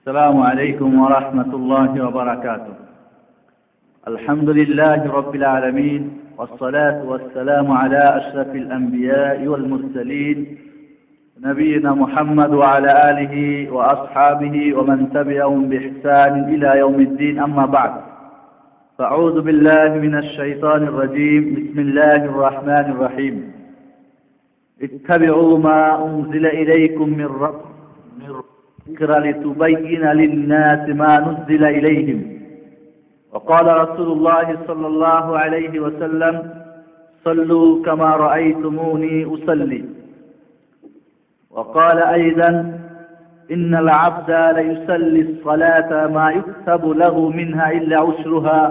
السلام عليكم ورحمة الله وبركاته. الحمد لله رب العالمين، والصلاة والسلام على أشرف الأنبياء والمرسلين نبينا محمد وعلى آله وأصحابه ومن تبعهم بإحسان إلى يوم الدين. أما بعد، فأعوذ بالله من الشيطان الرجيم. بسم الله الرحمن الرحيم. اتبعوا ما أنزل إليكم من ربكم لتبين للناس ما نزل إليهم. وقال رسول الله صلى الله عليه وسلم: صلوا كما رأيتموني أصلي. وقال أيضا: إن العبد ليصلي الصلاة ما يكتب له منها إلا عشرها،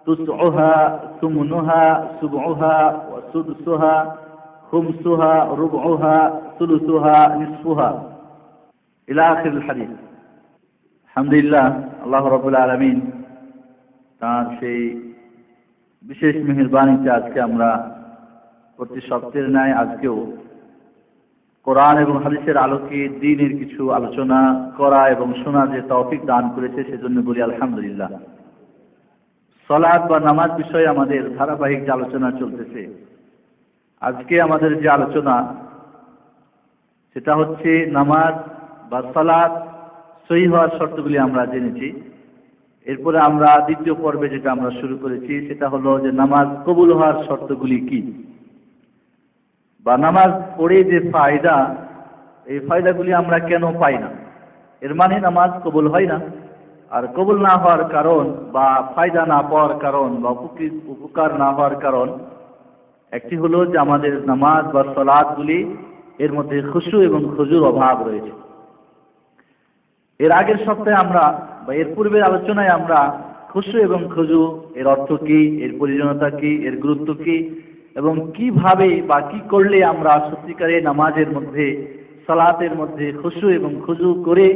تسعها، ثمنها، سبعها، وسدسها، خمسها، ربعها، ثلثها، نصفها إلى آخر الحديث. আলহামদুলিল্লাহ, আল্লাহ রাব্বুল আলামিন তার সেই বিশেষ মেহেরবানিতে আজকে আমরা প্রতি সপ্তাহের ন্যায় আজকেও কোরআন এবং হাদিসের আলোকে দ্বীনের কিছু আলোচনা করা এবং শোনার যে তৌফিক দান করেছে সেজন্য বলি আলহামদুলিল্লাহ। সালাত বা নামাজ বিষয়ে আমাদের ধারাবাহিক যে আলোচনা চলতেছে, আজকে আমাদের যে আলোচনা সেটা হচ্ছে নামাজ বা সালাত সহিহ হওয়ার শর্তগুলি আমরা জেনেছি। এরপরে আমরা দ্বিতীয় পর্বে যেটা আমরা শুরু করেছি সেটা হলো যে নামাজ কবুল হওয়ার শর্তগুলি কি, বা নামাজ পড়ে যে ফায়দা, এই ফায়দাগুলি আমরা কেন পাই না। এর মানে নামাজ কবুল হয় না। আর কবুল না হওয়ার কারণ বা ফায়দা না পাওয়ার কারণ বা উপকার না হওয়ার কারণ একটি হলো যে আমাদের নামাজ বা সালাতগুলি এর মধ্যে খুশু এবং খুজুর অভাব রয়েছে। এর আগের সপ্তাহে আমরা বা এর পূর্বের আলোচনায় আমরা খুশু এবং খুজু এর অর্থ কি, এর প্রয়োজনীয়তা কি, এর গুরুত্ব কি এবং কিভাবে বা কি করলে আমরা সত্যিকারে নামাজের মধ্যে, সালাতের মধ্যে খুশু এবং খুজু করে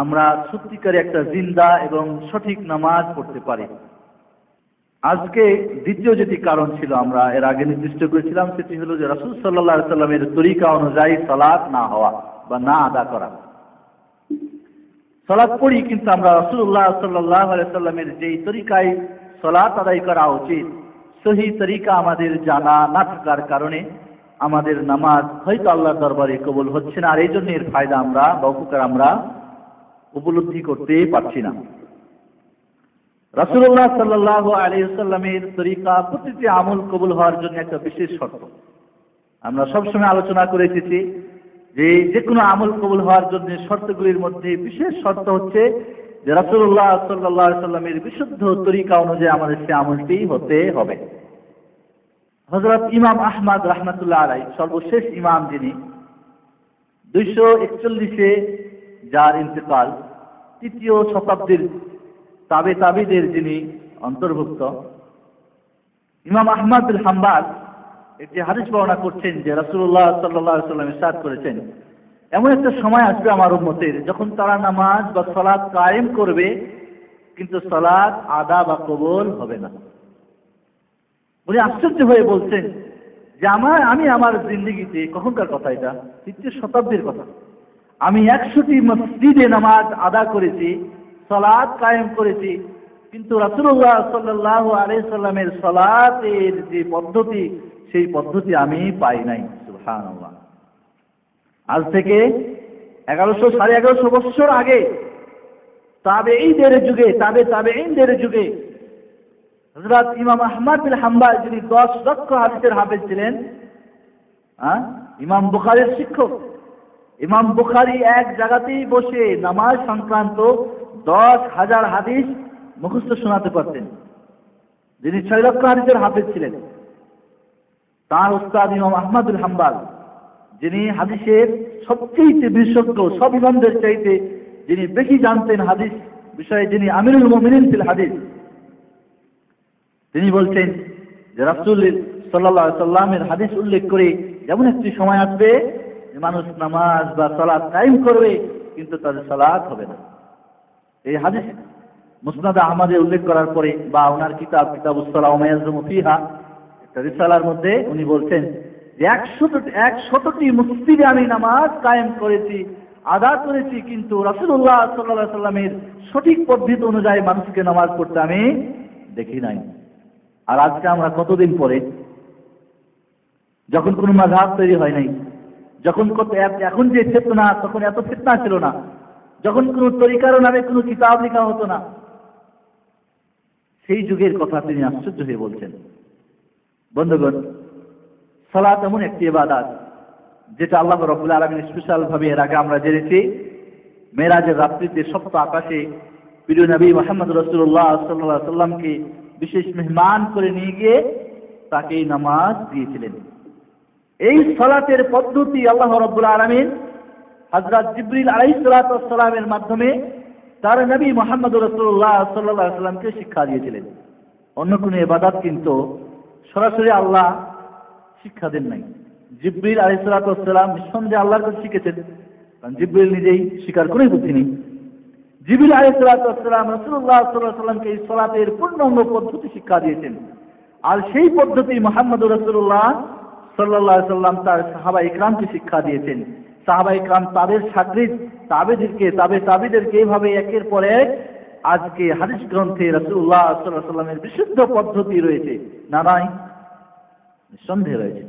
আমরা সত্যিকারে একটা জিন্দা এবং সঠিক নামাজ পড়তে পারি। আজকে দ্বিতীয় যেটি কারণ ছিল আমরা এর আগে নির্দিষ্ট করেছিলাম, সেটি হলো যে রাসূল সাল্লাল্লাহু আলাইহি সাল্লামের তরিকা অনুযায়ী সালাত না হওয়া বা না আদা করা। সালাত পড়ি কিন্তু আমরা রাসূলুল্লাহ সাল্লাল্লাহু আলাইহি সাল্লামের যেই তরিকায় সালাত আদায় করা উচিত সহি তরিকা আমাদের জানা না থাকার কারণে আমাদের নামাজ হয়তো আল্লাহর দরবারে কবুল হচ্ছে না, আর এই জন্য এর ফায়দা আমরা বা উপকার আমরা উপলব্ধি করতে পারছি না। রাসূলুল্লাহ সাল্লাল্লাহু আলাইহি সাল্লামের তরিকা প্রতিটি আমল কবুল হওয়ার জন্য একটা বিশেষ শর্ত। আমরা সবসময় আলোচনা করে এসেছি যে কোনো আমল কবুল হওয়ার জন্য শর্তগুলির মধ্যে বিশেষ শর্ত হচ্ছে যে রাসূলুল্লাহ সাল্লাল্লাহু আলাইহি সাল্লামের বিশুদ্ধ তরিকা অনুযায়ী আমাদের সে আমলটি হতে হবে। হযরত ইমাম আহমদ রাহমাতুল্লাহ আলাইহি, সর্বশেষ ইমাম যিনি, 241-এ যার ইন্তেকাল, তৃতীয় শতাব্দীর তাবিদের যিনি অন্তর্ভুক্ত, ইমাম আহমদ বিন হাম্বল একটি হাদিস বর্ণনা করছেন যে রাসূলুল্লাহ সাল্লাল্লাহু আলাইহি ওয়াসাল্লাম ইরশাদ করেছেন, এমন একটা সময় আসবে আমার উম্মতের যখন তারা নামাজ বা সালাত কায়েম করবে কিন্তু সালাত আদা বা কবুল হবে না। উনি আশ্চর্য হয়ে বলছেন যে আমি আমার জিন্দেগিতে, কখনকার কথা এটা, তৃতীয় শতাব্দীর কথা, আমি 100টি মসজিদে নামাজ আদা করেছি, সালাত কায়েম করেছি, কিন্তু রাসূলুল্লাহ সাল্লাল্লাহু আলাইহি সাল্লামের সালাতের যে পদ্ধতি সেই পদ্ধতি আমি পাই নাই। সুবহানাল্লাহ। আজ থেকে 1100-1150 বছর আগে তাবেঈদের যুগে হযরত ইমাম আহমদ বিন হাম্বল, যিনি 10 লক্ষ হাদিসের হাফেজ ছিলেন, ইমাম বুখারীর শিক্ষক, ইমাম বুখারী এক জায়গাতেই বসে নামাজ সংক্রান্ত 10,000 হাদিস মুখস্থ শোনাতে পারতেন। যিনি 6 লক্ষ হাদিসের হাফেজ ছিলেন, তার উস্তাদ ইমাম আহমদ বিন হাম্বল, যিনি হাদিসের সবচেয়ে বিশেষজ্ঞ, সব ইমামদের চাইতে যিনি বেশি জানতেন হাদিস বিষয়ে, যিনি আমিরুল মুমিনিন ফিল হাদিস, তিনি বলছেন যে রাসূল সাল্লাল্লাহু আলাইহি সাল্লামের হাদিস উল্লেখ করে যেমন একটি সময় আসবে যে মানুষ নামাজ বা সালাত কায়েম করবে কিন্তু তাদের সালাত হবে না। এই হাদিস মুসনাদ আহমদে উল্লেখ করার পরে বা ওনার কিতাবুস সালাহ ওয়া ইয়াজমু ফিহা, একটা রিসালার মধ্যে উনি বলছেন যে 100টি মসজিদে আমি নামাজ কায়েম করেছি আদা করেছি, কিন্তু রাসূলুল্লাহ সাল্লাল্লাহু আলাইহি সাল্লামের সঠিক পদ্ধতি অনুযায়ী মানুষকে নামাজ পড়তে আমি দেখি নাই। আর আজকে আমরা কতদিন পরে, যখন কোনো মাযহাব তৈরি হয় নাই, যখন এখন যে চেতনা, তখন এত ফিতনা ছিল না, যখন কোনো তরিকার নামে কোনো কিতাব লেখা হতো না, সেই যুগের কথা তিনি আশ্চর্য হয়ে বলছেন। বন্ধুগণ, সালাত এমন একটি ইবাদত যেটা আল্লাহ রাব্বুল আলামিন স্পেশাল ভাবে এর আগে আমরা জেনেছি মেরাজের রাত্রিতে সপ্ত আকাশে প্রিয় নবী মুহাম্মদ রাসূলুল্লাহ সাল্লাল্লাহু আলাইহি সাল্লামকে বিশেষ মেহমান করে নিয়ে গিয়ে তাকে নামাজ দিয়েছিলেন। এই সালাতের পদ্ধতি আল্লাহ রাব্বুল আলামিন হযরত জিবরিল আলাইহিস সালাতু ওয়াস সালামের মাধ্যমে তার নবী মুহাম্মদ রাসূলুল্লাহ সাল্লাল্লাহু আলাইহি সাল্লামকে শিক্ষা দিয়েছিলেন। অন্য কোনো ইবাদত কিন্তু সরাসরি আল্লাহ শিক্ষা দেন নাই। জিবরিল আলাইহিস সালাতু ওয়াস সালাম নিঃসন্দেহে আল্লাহর কাছে শিখেছেন, কারণ জিবরিল নিজেই স্বীকার করে বুদ্ধি নেই। জিবরিল আলাইহিস সালাতু ওয়াস সালাম রাসূলুল্লাহ সাল্লাল্লাহু আলাইহি সাল্লামকে এই সালাতের পূর্ণাঙ্গ পদ্ধতি শিক্ষা দিয়েছেন। আর সেই পদ্ধতি মুহাম্মদ রাসূলুল্লাহ সাল্লাল্লাহু আলাইহি সাল্লাম তার সাহাবা ইকরামকে শিক্ষা দিয়েছেন। সাহাবা ইকরাম তাদের শাগরিদ তাবেদেরকে এইভাবে একের পর এক আজকে হাদিস গ্রন্থে রাসূলুল্লাহ সাল্লাল্লাহু আলাইহি সাল্লামের বিশুদ্ধ পদ্ধতি রয়েছে না? নাই, নিঃসন্দেহে রয়েছে,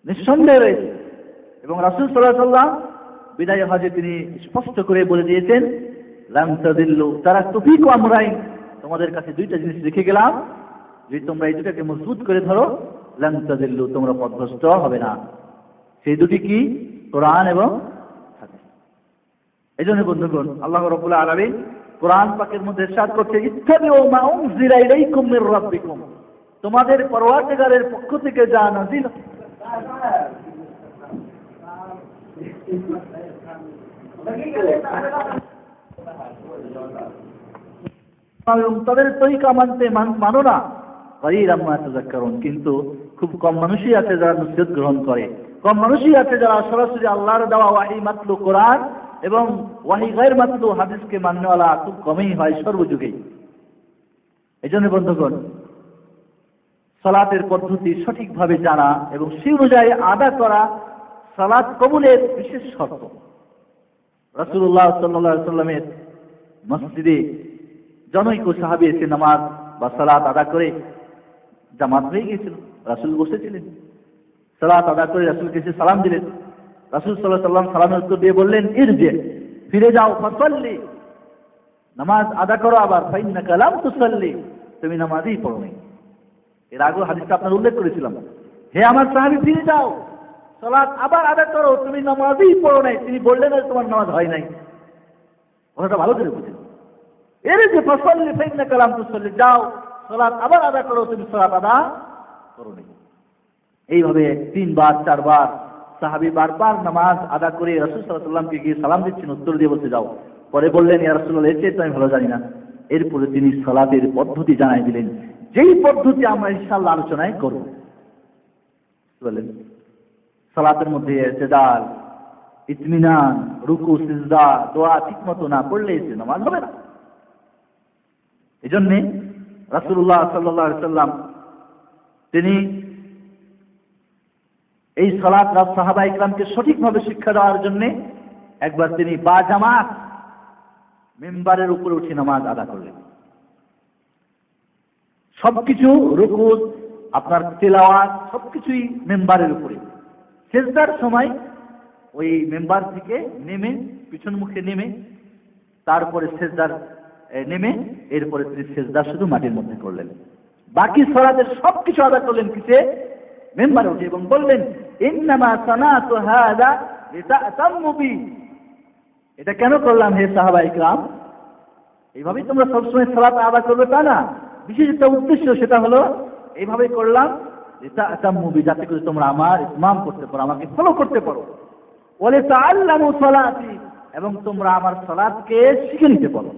নিঃসন্দেহে রয়েছে। এবং রাসূল সাল্লাল্লাহু আলাইহি সাল্লাম বিদায় হজে তিনি স্পষ্ট করে বলে দিয়েছেন, লাম তাদিল্লু তারাকতু ফীকুম আমরাইন, তোমাদের কাছে দুইটা জিনিস রেখে গেলাম, যদি তোমরা এই দুটাকে মজবুত করে ধরো, লাম তাদিল্লু তোমরা পথভ্রষ্ট হবে না। সেই দুটি কি? কোরআন এবং হাদিস। এই জন্য বন্ধুগণ, আল্লাহ রাব্বুল আলামিন কোরআন পাকের মধ্যে ইরশাদ করছে, ইত্তাবিউ মা উনজিলা ইলাইকুম মির রাব্বিকুম, তোমাদের পরওয়ারদিগারের পক্ষ থেকে যা নাযিল তাদের তরিকা মানো না। কিন্তু খুব কম মানুষই আছে যারা নসিহত গ্রহণ করে, কম মানুষই আছে যারা সরাসরি আল্লাহর দেওয়া ওয়াহী মাতলু কোরআন এবং ওয়াহী গায়র মাতলু হাদিসকে মাননেওয়ালা খুব কমই হয় সর্বযুগেই। এই জন্য বন্ধুগণ, সালাতের পদ্ধতি সঠিকভাবে জানা এবং সেই অনুযায়ী আদা করা সালাত কবুলের বিশেষ শর্ত। রাসূলুল্লাহ সাল্লাল্লাহু আলাইহি সাল্লামের মসজিদে জনৈক সাহাবী এসে নামাজ বা সালাত আদা করে জামাত হয়ে গিয়েছিল। রাসূল বসেছিলেন, সালাত আদা করে রাসূলকে এসে সালাম দিলেন। রাসূল সাল্লাল্লাহু আলাইহি সাল্লাম সালামের উত্তর দিয়ে বললেন, ইরজি, ফিরে যাও, ফাসাল্লি, নামাজ আদা করো। আবার ফাইন্নাকা লাম তুসাল্লি, তুমি নামাজই পড়ো নাই। এর আগেও হাদিসটা আপনার উল্লেখ করেছিলাম, হে আমার সাহাবী ফিরে যাও, সালাত আবার আদা করো, তুমি নামাজই পড়ো নাই। তিনি বললেন তোমার নামাজ হয় নাই। কথাটা ভালো করে বুঝেন। এর যে ফাসাল্লি ফাইন্নাকা লাম তুসাল্লি, যাও সালাত আবার আদা করো, তুমি সালাত আদা করো নাই। এইভাবে 3 বার 4 বার সাহাবী বারবার নামাজ আদা করে রাসূল সাল্লাল্লাহু আলাইহি ওয়াসাল্লামকে গিয়ে সালাম দিচ্ছেন, উত্তর দিয়ে বলতে যাও। পরে বললেন, ইয়া রাসূলুল্লাহ, এর চেয়ে তো আমি ভালো জানি না। এরপরে তিনি সালাতের পদ্ধতি জানাই দিলেন, যেই পদ্ধতি আমরা ইনশাআল্লাহ আলোচনায় করব। বলেন, সালাতের মধ্যে ইতিদাল, ইতমিনান, রুকু, সিজদা, দোয়া ঠিকমতো না পড়লে সে নামাজ হবে না। এজন্য রাসূলুল্লাহ সাল্লাল্লাহু আলাইহি ওয়াসাল্লাম তিনি এই সালাত সাহাবা ইকরামকে সঠিকভাবে শিক্ষা দেওয়ার জন্য একবার তিনি বা জামাত মিম্বারের উপরে উঠে নামাজ আদা করলেন। সবকিছু রুকু, আপনার তিলাওয়াত সবকিছুই মিম্বারের উপরে। সেজদার সময় ওই মিম্বার থেকে নেমে পিছন মুখে নেমে তারপরে সেজদার নেমে এরপরে তিনি সেজদা শুধু মাটির মধ্যে করলেন। বাকি সালাতের সবকিছু আদা করলেন কিসে? মিম্বারে উঠে, এবং বললেন, ইন্নামা সানাতু হাযা লিতাতাম্মু বি, এটা কেন করলাম হে সাহাবা ইকরাম? এইভাবেই তোমরা সবসময় সালাত আদা করবে তা না, বিশেষ একটা উদ্দেশ্য, সেটা হলো এইভাবে করলাম লিতাতাম্মু বি, যাতে করে তোমরা আমার ইমাম করতে পারো, আমাকে ফলো করতে পারো। ওয়া লিতাআল্লামু সালাতি, এবং তোমরা আমার সালাতকে শিখে নিতে পারো,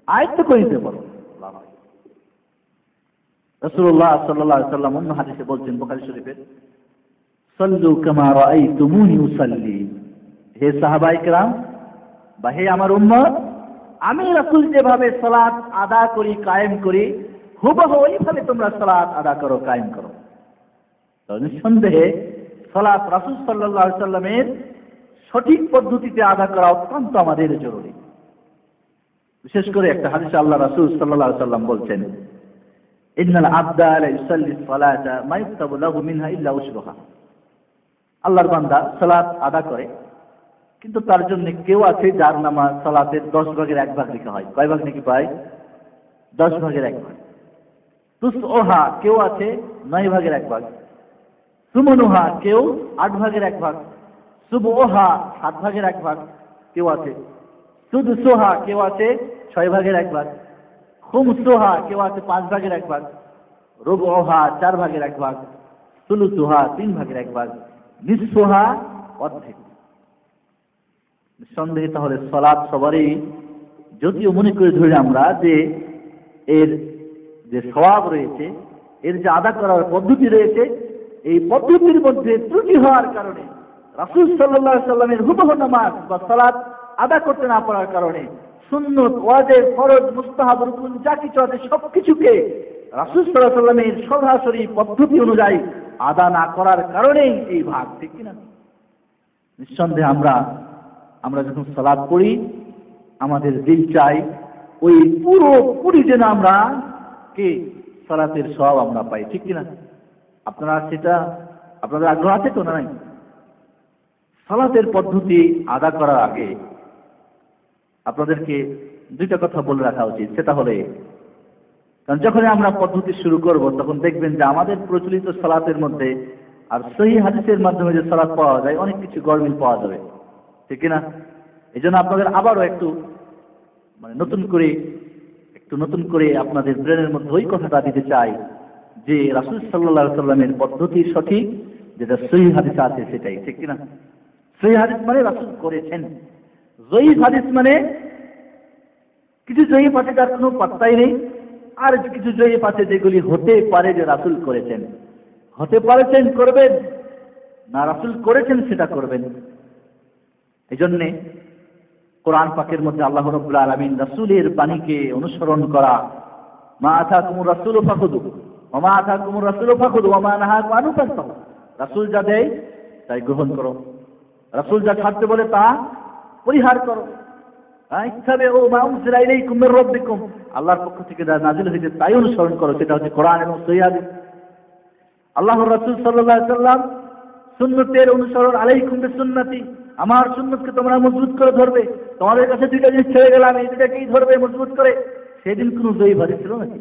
আয়ত্ত করে নিতে পারো। রাসূলুল্লাহ সাল্লাল্লাহু আলাইহি ওয়াসাল্লাম অন্য হাদিসে বলছেন, বুখারী শরীফে, সাল্লু কামা রাআইতুমুনি উসাল্লি, হে সাহাবায়ে কেরাম বা হে আমার উম্মত, আমি রাসূল যেভাবে সালাত আদা করি, কায়েম করি, হুবহু ওইভাবে তোমরা সালাত আদা করো, কায়েম করো। তো নিঃসন্দেহে সালাত রাসূল সাল্লাল্লাহু আলাইহি ওয়াসাল্লামের সঠিক পদ্ধতিতে আদা করা অত্যন্ত আমাদের জরুরি। বিশেষ করে একটা হাদিসে আল্লাহ রাসূল সাল্লাল্লাহু আলাইহি ওয়াসাল্লাম বলছেন, ইন্নাল আবদা লা ইউসাল্লি সালাতা মা ইউকতাবু লাহু মিনহা ইল্লা উশরুহা। আল্লাহর বান্দা সালাত আদা করে, কিন্তু তার জন্য কেউ আছে যার নামাজ সালাতের 10 ভাগের 1 ভাগ লেখা হয়। কয় ভাগ নাকি পায়? 10 ভাগের 1 ভাগ। তুসউহা কেউ আছে 9 ভাগের 1 ভাগ। সুমনুহা কেউ 8 ভাগের 1 ভাগ। সুবউহা 7 ভাগের 1 ভাগ কেউ আছে। সুদসুহা কেউ আছে 6 ভাগের 1 ভাগ। খুমসুহা কেউ আছে 5 ভাগের 1 ভাগ। রুবউহা 4 ভাগের 1 ভাগ। সুলুসুহা 3 ভাগের 1 ভাগ। নিসফুহা অর্ধেক। নিঃসন্দেহে তাহলে সালাত সবারই, যদিও মনে করে ধরি আমরা যে এর যে সওয়াব রয়েছে, এর যে আদা করার পদ্ধতি রয়েছে, এই পদ্ধতির মধ্যে ত্রুটি হওয়ার কারণে রাসূল সাল্লাল্লাহু আলাইহি সাল্লামের হুবহু নামাজ বা সালাত আদা করতে না পারার কারণে সুন্নত, ওয়াজিব, ফরজ, মুস্তাহাব, রুকুন যা কিছু আছে সবকিছুকে রাসূল সাল্লাল্লাহু আলাইহি সাল্লামের সরাসরি পদ্ধতি অনুযায়ী আদা না করার কারণেই এই ভাগ, ঠিক কিনা? নিঃসন্দেহে আমরা যখন সালাত পড়ি আমাদের দিল চাই ওই পুরোপুরি যেন আমরা সালাতের সওয়াব আমরা পাই, ঠিক কিনা? আপনাদের আগ্রহ আছে তো? না নাই? সালাতের পদ্ধতি আদা করার আগে আপনাদেরকে দুইটা কথা বলে রাখা উচিত। সেটা হলে, কারণ যখন আমরা পদ্ধতি শুরু করব তখন দেখবেন যে আমাদের প্রচলিত সালাতের মধ্যে আর সহিহ হাদিসের মাধ্যমে যে সালাত পাওয়া যায় অনেক কিছু গরমিল পাওয়া যাবে, ঠিক কিনা? এই জন্য আপনাদের আবারও একটু নতুন করে আপনাদের ব্রেনের মধ্যে ওই কথাটা দিতে চাই যে রাসূল সাল্লাল্লাহু আলাইহি সাল্লামের পদ্ধতি সঠিক, যেটা সহিহ হাদিসে আছে সেটাই, ঠিক কিনা? সহিহ হাদিস মানে রাসূল করেছেন। যঈফ হাদিস মানে কিছু যঈফ আছে যার কোনো পাত্তাই নেই, আর কিছু যঈফ আছে যেগুলি হতে পারে যে রাসূল করেছেন। হতে পারেছেন করবেন, না রাসূল করেছেন সেটা করবেন। এই জন্যে কোরআন পাকের মধ্যে আল্লাহ রাব্বুল আলামিন রাসূলের বাণীকে অনুসরণ করা, মা আতাকুমুর রাসূলু ফাখুযু ওয়া মা আতাকুমুর রাসূলু ফাখুযু ওয়া মা নাহাকুম আনহু ফান্তাহু। রাসূল যা দেয় তাই গ্রহণ করো, রাসূল যা ছাড়তে বলে তা পরিহার করো। ইত্তাবিউ মা উনজিলা ইলাইকুম মির রাব্বিকুম, আল্লাহর পক্ষ থেকে যা নাযিল হয়েছে তাই অনুসরণ করো, সেটা হচ্ছে কোরআন এবং সহিহ হাদিস। আল্লাহর রাসূল সাল্লাল্লাহু আলাইহি সাল্লাম সুন্নতের অনুসরণ, আলাইকুম বিসুন্নতি, আমার সুন্নতকে তোমরা মজবুত করে ধরবে। তোমাদের কাছে দুইটা জিনিস ছেড়ে গেলাম, এই দুটাকেই ধরবে মজবুত করে। সেদিন কোনো যঈফ হাদিস ছিল নাকি?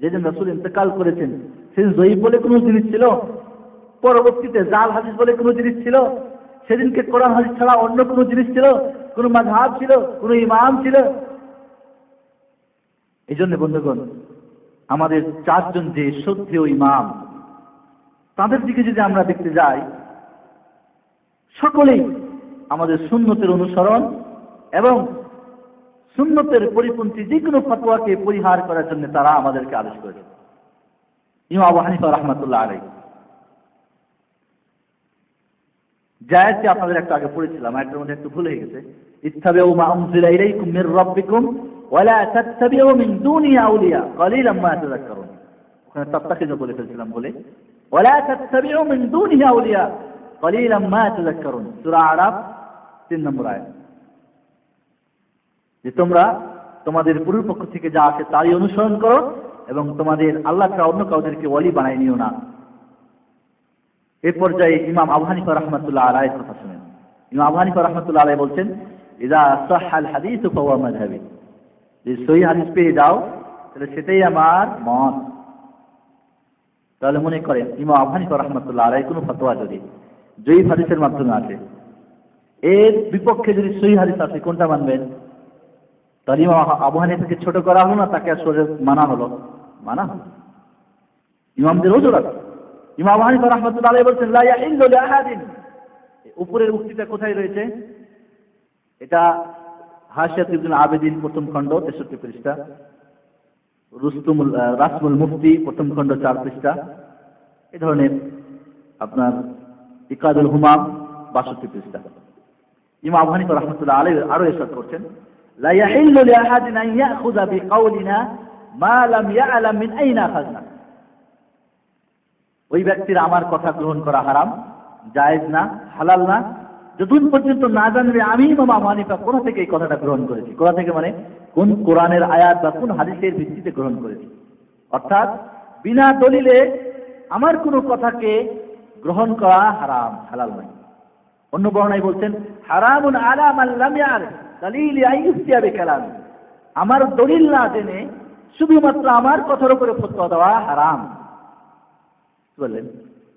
যেদিন রাসূল ইন্তেকাল করেছেন সেদিন যঈফ বলে কোনো জিনিস ছিল? পরবর্তীতে জাল হাদিস বলে কোনো জিনিস ছিল? সেদিনকে কোরআন হাদিস ছাড়া অন্য কোনো জিনিস ছিল? কোনো মাযহাব ছিল? কোনো ইমাম ছিল? এই জন্য বন্ধুগণ, আমাদের 4 জন যে শ্রদ্ধেয় ইমাম, তাদের দিকে যদি আমরা দেখতে যাই, সকলেই আমাদের সুন্নতের অনুসরণ এবং সুন্নতের পরিপন্থী যে কোনো ফতোয়াকে পরিহার করার জন্য তারা আমাদেরকে আদেশ করেছে। ইমাম আবু হানিফা রাহমাতুল্লাহ আলাইহি, জায়েজকে আপনাদের একটু আগে পড়েছিলাম, এটার মধ্যে একটু ভুল হয়ে গেছে। ইত্তাবিউ মা উনজিলা ইলাইকুম মির রাব্বিকুম ওয়া লা তাত্তাবিউ মিন দুনিহি আউলিয়া কালিলাম মা তাযাক্কারুন। ওখানে তাত্তাখিযু বলে ফেলছিলাম বলে, ওয়া লা তাত্তাবিউ মিন দুনিহি আউলিয়া কালিলাম মা তাযাক্কারুন, সূরা আরাফ 3 নম্বর আয়াত। যে তোমরা তোমাদের পূর্ব পক্ষ থেকে যা আছে তাই অনুসরণ করো এবং তোমাদের আল্লাহ ছাড়া অন্য কাউদেরকে ওয়ালি বানায় নিও না। এই পর্যায়ে ইমাম আবু হানিফা রাহমাতুল্লাহ আলাইহির কথা শুনেন। ইমাম আবু হানিফা রাহমাতুল্লাহ আলাইহি বলছেন, ইযা সাহহাল হাদিসু ফাহুয়া মাযহাবি, যে সহিহ হাদিস পেয়ে যাও তাহলে সেটাই আমার মত। তাহলে মনে করেন ইমাম আবু হানিফা রাহমাতুল্লাহ আলাইহি কোনো ফতোয়া যদি যঈফ হাদিসের মাধ্যমে আছে, এর বিপক্ষে যদি সহিহ হাদিস আছে, কোনটা মানবেন? তাহলে ইমাম আবু হানিফাকে ছোট করা হলো না, তাকে আসলে মানা হলো? ইমামদের ওজর আছে। ইমাম আবু হানিফা রাহমাতুল্লাহ আলাইহি বলছেন, লা ইয়াহিল্লু লিআহাদিন, উপরের উক্তিটা কোথায় রয়েছে? এটা হাশিয়াত ইবনুল আবিদিন প্রথম খণ্ড 63 পৃষ্ঠা, রাসমুল মুফতি প্রথম খণ্ড 4 পৃষ্ঠা, এই ধরনের আপনার ইকাদুল হুমাম 62 পৃষ্ঠা। ইমাম আবু হানিফা রাহমাতুল্লাহ আলাইহি আরো ইরশাদ করছেন, লা ইয়াহিল্লু লিআহাদিন আন ইয়াখুযা বিকাউলিনা মা লাম ইয়া'লাম মিন আইনা আখাযনা, ওই ব্যক্তির আমার কথা গ্রহণ করা হারাম, জায়েজ না, হালাল না, যতক্ষণ পর্যন্ত না জানবে আমি ইমাম আবু হানিফা কোথা থেকে এই কথাটা গ্রহণ করেছি, কোথা থেকে মানে কোন কোরআনের আয়াত বা কোন হাদিসের ভিত্তিতে গ্রহণ করেছি। অর্থাৎ বিনা দলিলে আমার কোনো কথাকে গ্রহণ করা হারাম, হালাল নয়। অন্য বর্ণনায় বলছেন হারামুন আলা মান লাম ইয়ারিফ দালিল আইয়ুফতিয়া বিকালাম, আমার দলিল না জেনে শুধুমাত্র আমার কথার উপরে ফতোয়া দেওয়া হারাম। বললেন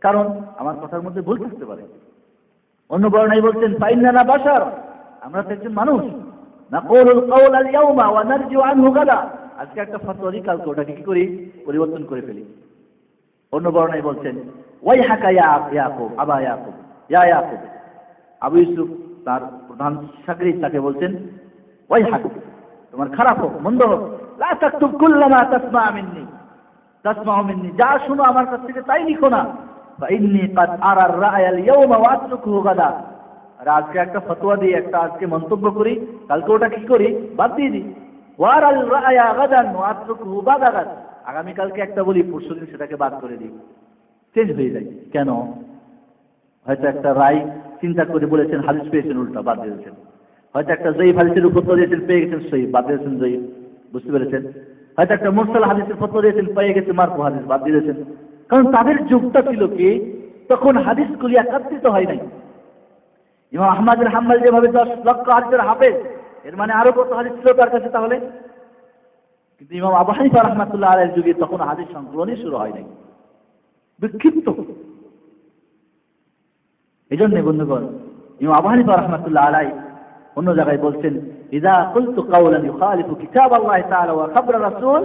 কারণ আমার কথার মধ্যে ভুল থাকতে পারে। অন্য বর্ণনায় বলছেন ফাইন্নানা বাশার, আমরা তো একজন মানুষ, নাকুলুল কাওল আল ইয়াউমা ওয়া নারজিউ আনহু গাদা, আজকে একটা ফতোয়া দিই কালকে ওটাকে কি করি পরিবর্তন করে ফেলি। অন্য বর্ণনায় বলছেন ওয়াইহাকা ইয়া ইয়াকুব আবা ইয়াকুব, ইয়া ইয়াকুব, আবু ইউসুফ তার প্রধান শাগির্দ তাকে বলছেন ওয়াইহাক, তোমার খারাপ হোক, মন্দ হোক, লা তাকতুব কুল্লামা তাসমাউ মিন্নি, যা শুনো আমার কাছ থেকে তাই লিখো না। ফাইন্নী কাদ আরা আর-রা'য় আল-ইয়াওমা ওয়া আতরুকুহু গাদা, আর আজকে একটা ফতোয়া দিই, একটা আজকে মন্তব্য করি, কালকে ওটা কি করি বাদ দিয়ে দিই। ওয়া আরাল রা'য়া গাদান ওয়া আতরুকুহু বাদা গাদ, আগামী কালকে একটা বলি পরশুদিন সেটাকে বাদ করে দিই, চেঞ্জ হয়ে যায়। কেন? হয়তো একটা রায় চিন্তা করে বলেছেন, হাদিস পেয়েছেন উল্টা বাদ দিয়েছেন। হয়তো একটা জয়ীফ হাদিসের উপর দিয়েছেন, পেয়ে গেছেন সহিহ, বাদ দিয়েছেন জয়ীফ, বুঝতে পেরেছেন? হয়তো একটা মুরসাল হাদিসের ফতোয়া দিয়েছেন, পেয়ে গেছে মারফু হাদিস, বাদ দিয়েছেন। কারণ তাদের যুগটা ছিল কি, তখন হাদিসগুলি একত্রিত হয় নাই। ইমাম আহমদ বিন হাম্বল যেভাবে 10 লক্ষ হাদিসের হাফেজ, এর মানে আরো কত হাদিস ছিল তার কাছে তাহলে? কিন্তু ইমাম আবু হানিফা রাহমাতুল্লাহ আলাইহির যুগে তখন হাদিস সংকলনই শুরু হয় নাই, বিক্ষিপ্ত। এই জন্য বন্ধুগণ ইমাম আবু হানিফা রাহমাতুল্লাহ আলাইহি অন্য জায়গায় বলছেন ইযা কুলতু কাওলান ইউখালিফু কিতাবাল্লাহি তাআলা ওয়া খাবরা রাসূল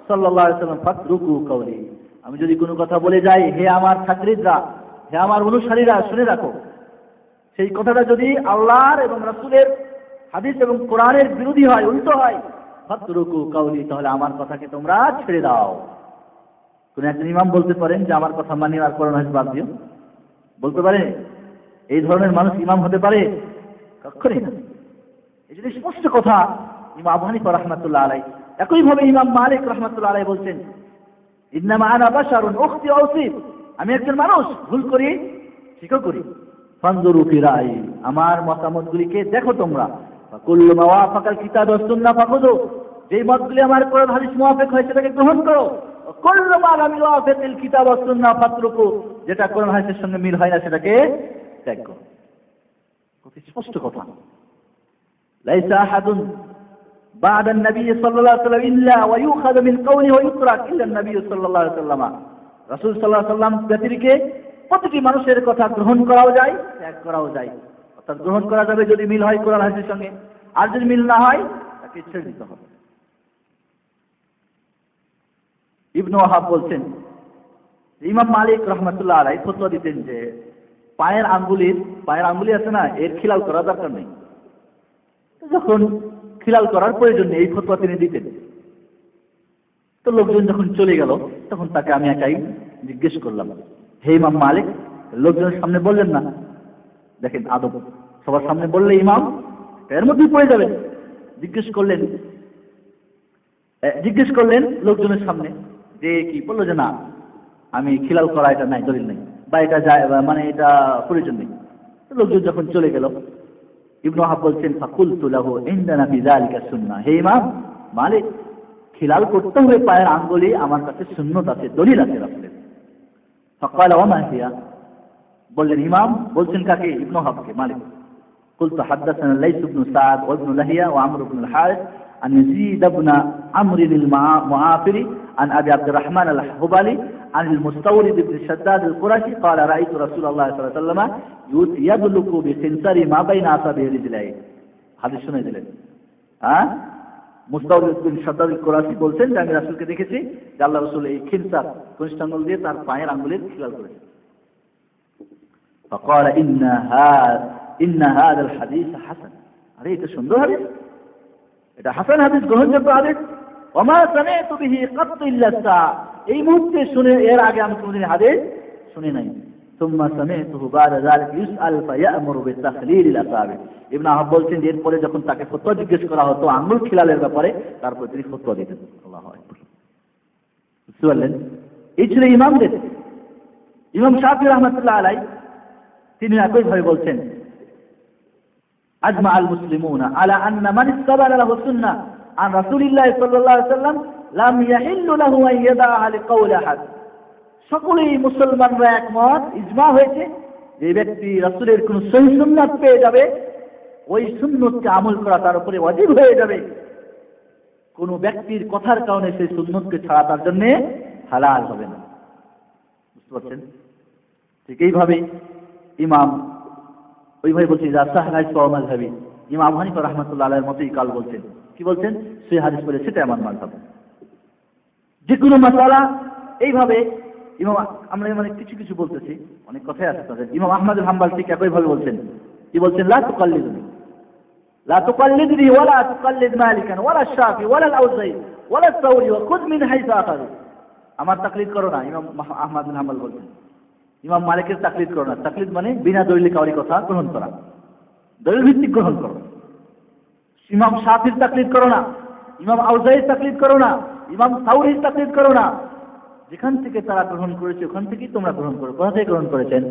সাল্লাল্লাহু আলাইহি ওয়াসাল্লাম ফাতরুকু কাওলি, আমি যদি কোনো কথা বলে যাই, হে আমার ছাত্রীরা, হে আমার অনুসারীরা, শুনে রাখো, সেই কথাটা যদি আল্লাহর এবং রাসূলের হাদিস এবং কোরআনের বিরোধী হয়, উল্টো হয়, ফাতরুকু কাওলি, তাহলে আমার কথাকে তোমরা ছেড়ে দাও। কোন একজন ইমাম বলতে পারেন যে আমার কথা মানি আর কোরআন হাদিস বাদ দিও? বলতে পারে? এই ধরনের মানুষ ইমাম হতে পারে? কখনোই না। এই জন্য স্পষ্ট কথা ইমাম আবু হানিফা রাহমাতুল্লাহ আলাইহি, একইভাবে ইমাম মালিক রাহমাতুল্লাহ আলাইহি বলছেন ইন্নামা আনা বাশারুন উখতি ওয়া উসিব, আমি একজন মানুষ, ভুল করি ঠিকও করি। ফানজুরু ফি রা'ই, আমার মতামতগুলিকে দেখো তোমরা। ফাকুল্লু মা ওয়াফাকাল কিতাব ওয়াস সুন্নাহ ফাখুযু, যেই মতগুলি আমার কোরআন হাদিস মুওয়াফিক হয় সেটাকে গ্রহণ করো। কুল্লু মা লাম ইউওয়াফিকিল কিতাব ওয়াস সুন্নাহ ফাতরুকু, যেটা কোরআন হাদিসের সঙ্গে মিল হয় না সেটাকে ত্যাগ করো। কত স্পষ্ট কথা। লাইসা আহাদুন বা'দা নবী সাল্লাল্লাহু আলাইহি ওয়াসাল্লাম ইল্লা ওয়া ইউখাযু মিন কওলিহি ওয়া ইউতরাক ইল্লা নবী সাল্লাল্লাহু আলাইহি ওয়াসাল্লাম, রাসূল সাল্লাল্লাহু আলাইহি ওয়াসাল্লাম ব্যতিরেকে প্রতিটি মানুষের কথা গ্রহণ করাও যায়, ত্যাগ করাও যায়। অর্থাৎ গ্রহণ করা যাবে যদি মিল হয় কোরআন হাদিসের সঙ্গে, আর যদি মিল না হয় তাকে ছেড়ে দিতে হবে। ইবনে ওয়াহাব বলছেন ইমাম মালিক রাহমাতুল্লাহ আলাইহি ফতোয়া দিতেন যে পায়ের আঙ্গুলি আছে না, এর খিলাল করা দরকার নেই। যখন খিলাল করার প্রয়োজন নেই এই ফতোয়া তিনি দিতেন। তো লোকজন যখন চলে গেল তখন তাকে আমি একাই জিজ্ঞেস করলাম, হে ইমাম মালিক, লোকজনের সামনে বললেন না, দেখেন আদব, সবার সামনে বললে ইমাম এর মধ্যেই পড়ে যাবেন। জিজ্ঞেস করলেন লোকজনের সামনে যে কি, বললো যে না, আমি খিলাল করা এটা নাই, দলিল নেই, বা এটা যায় মানে এটা প্রয়োজন নেই। লোকজন যখন চলে গেল ইবনে ওয়াহাব বলছেন ফাকুলতু লাহু ইনদানা ফি যালিকা সুন্নাহ, হে ইমাম মালিক, খিলাল করতে হবে পায়ের আঙ্গুলি আমার কাছে সুন্নাত আছে, দলিল আছে রাসূলের। ফাকালা ওয়া মা হিয়া, বললেন ইমাম বলছেন কাকে? ইবনে ওয়াহাবকে, মালিক। কুলতু হাদাসানা লাইস ইবনে সাদ ওয়া ইবনে লাহিয়া ওয়া আমর ইবনে আল-হারিস আন ইয়াজিদ ইবনে আমর আল-মুআফিরি عن أبي عبد الرحمن الحبلي عن المستورد بن شداد القرشي قال رأيت رسول الله صلى الله عليه وسلم يدلك بخنصر ما بين أصابع رجليه। হাদিস শুনে দিলেন। মুস্তাওরিদ বিন শাদ্দাদ আল-কুরাশি বলছেন যে আমি রাসূলকে দেখেছি যে আল্লাহ রাসূল এই খিনসার কনিষ্ঠ আঙ্গুল দিয়ে তার পায়ের আঙ্গুলের খিলাল করেছেন। فقال إن هذا الحديث حسن, আরে এটা সুন্দর হাদিস, এটা হাসান হাদিস, গ্রহণযোগ্য হাদিস। ওমা সামি'তু বিহি কাত্তু ইল্লা সা, এই মুহূর্তে শুনে, এর আগে আমি কোনদিন হাদিস শুনি নাই। সুম্মা সামি'তুহু বা'দা যালিকা ইউসআল ফায়া'মুরু বিতাখলিলিল আসাবি। ইবনে ওয়াহাব বলছেন যে এরপরে যখন তাকে ফতোয়া জিজ্ঞেস করা হতো আঙ্গুল খিলালের ব্যাপারে, তারপর তিনি ফতোয়া দিতেন। আল্লাহু আকবার। বুঝতে পারলেন? এই ছিল ইমামদের। ইমাম শাফিঈ রাহমাতুল্লাহ আলাইহি তিনি একইভাবে বলছেন আজমা আল মুসলিমুনা আলা আন্না মান ইসতাবালা লাহু সুন্নাহ আন রাসূলিল্লাহ সাল্লাল্লাহু আলাইহি ওয়াসাল্লাম লাম ইয়াহিল্লু লাহু আন ইয়াদাআ লিকাউলি আহাদ। সকলেই মুসলমানরা একমত, ইজমা হয়েছে, যে ব্যক্তি রাসূলের কোন সহিহ সুন্নাত পেয়ে যাবে, ওই সুন্নতকে আমল করা তার উপরে ওয়াজিব হয়ে যাবে। কোন ব্যক্তির কথার কারণে সেই সুন্নতকে ছাড়া তার জন্য হালাল হবে না। বুঝতে পারছেন? ঠিক এইভাবে ইমাম ওইভাবে বলছেন যা সাহলাই মাযহাবি, ইমাম আবু হানিফা রাহমাতুল্লাহ আলাইহির মতই কাল বলছেন, কি বলছেন? সেই হাদিস বলে সেটা আমার মাযহাব। যে কোনো মাসালা এইভাবে ইমাম, আমরা মানে কিছু কিছু বলতেছি, অনেক কথাই আছে তাদের। ইমাম আহমদ বিন হাম্বল ঠিক একইভাবে বলছেন, কি বলছেন? লা তুকাল্লিদুনি লা তুকাল্লিদনি ওয়ালা তুকাল্লিদ মালিকান ওয়ালা শাফি ওয়ালা আল-আউজাই ওয়ালা সাউরি ওয়া খুয মিন হাইসু আখাযু। আমার তাকলিদ করো না, ইমাম আহমদ বিন হাম্বল বলছেন। ইমাম মালিকের তাকলিদ করো না। তাকলিদ মানে বিনা দলিলে কাউরি কথা গ্রহণ করা, দলিল ভিত্তিক গ্রহণ করো। ইমাম শাফির তাকলিদ করো না, ইমাম আউজাইর তাকলিদ করো না, ইমাম সাউরির তাকলিদ করো না। যেখান থেকে তারা গ্রহণ করেছে ওখান থেকেই তোমরা গ্রহণ করো। কোথা থেকে গ্রহণ করেছেন?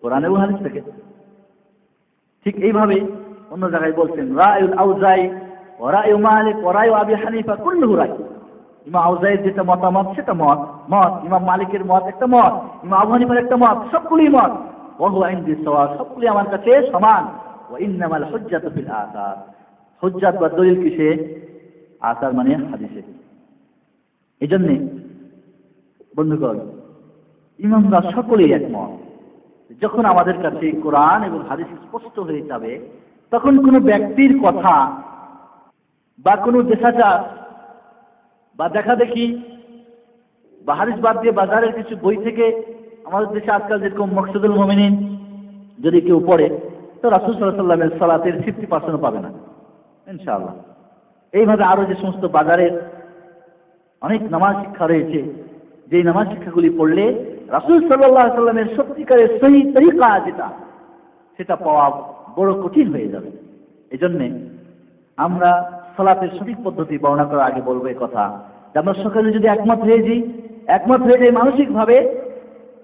কোরআন এবং হাদিস থেকে। ঠিক এইভাবে অন্য জায়গায় বলছেন রায়ুল আউজাই ওয়া রায়ু মালিক ওয়া রায়ু আবি হানিফা কুল্লুহু রায়। ইমাম আউজাইর যেটা মতামত সেটা মত, ইমাম মালিকের মত একটা মত, ইমাম আবু হানিফার একটা মত, সবগুলি মত। ওয়া হুয়া ইনদি সাওয়া, সবগুলি আমার কাছে সমান। ওয়া ইন্নামাল হুজ্জাতু ফিল আসার, হুজ্জাত বা দলিল কিসে? আসার মানে হাদিসে। এজন্য বন্ধুগণ, ইমামরা সকলেই একমত, যখন আমাদের কাছে কোরআন এবং হাদিস স্পষ্ট হয়ে যাবে, তখন কোনো ব্যক্তির কথা বা কোনো দেশাচার বা দেখা দেখি বা হাদিস বাদ দিয়ে বাজারের কিছু বই থেকে, আমাদের দেশে আজকাল যেরকম মকসুদুল মুমিনিন যদি কেউ পড়ে, তো রাসূল সাল্লাল্লাহু আলাইহি ওয়াসাল্লামের সালাতের 50% পাবে না ইনশাআল্লাহ। এইভাবে আরো যে সমস্ত বাজারের অনেক নামাজ শিক্ষা রয়েছে, যে নামাজ শিক্ষাগুলি পড়লে রাসূল সাল্লাল্লাহু আলাইহি ওয়াসাল্লামের সত্যিকারের সহি তরিকা যেটা, সেটা পাওয়া বড় কঠিন হয়ে যাবে। এজন্যে আমরা সালাতের সঠিক পদ্ধতি বর্ণনা করার আগে বলবো এই কথা, যে আমরা সকলে যদি একমত হয়ে যাই মানসিকভাবে,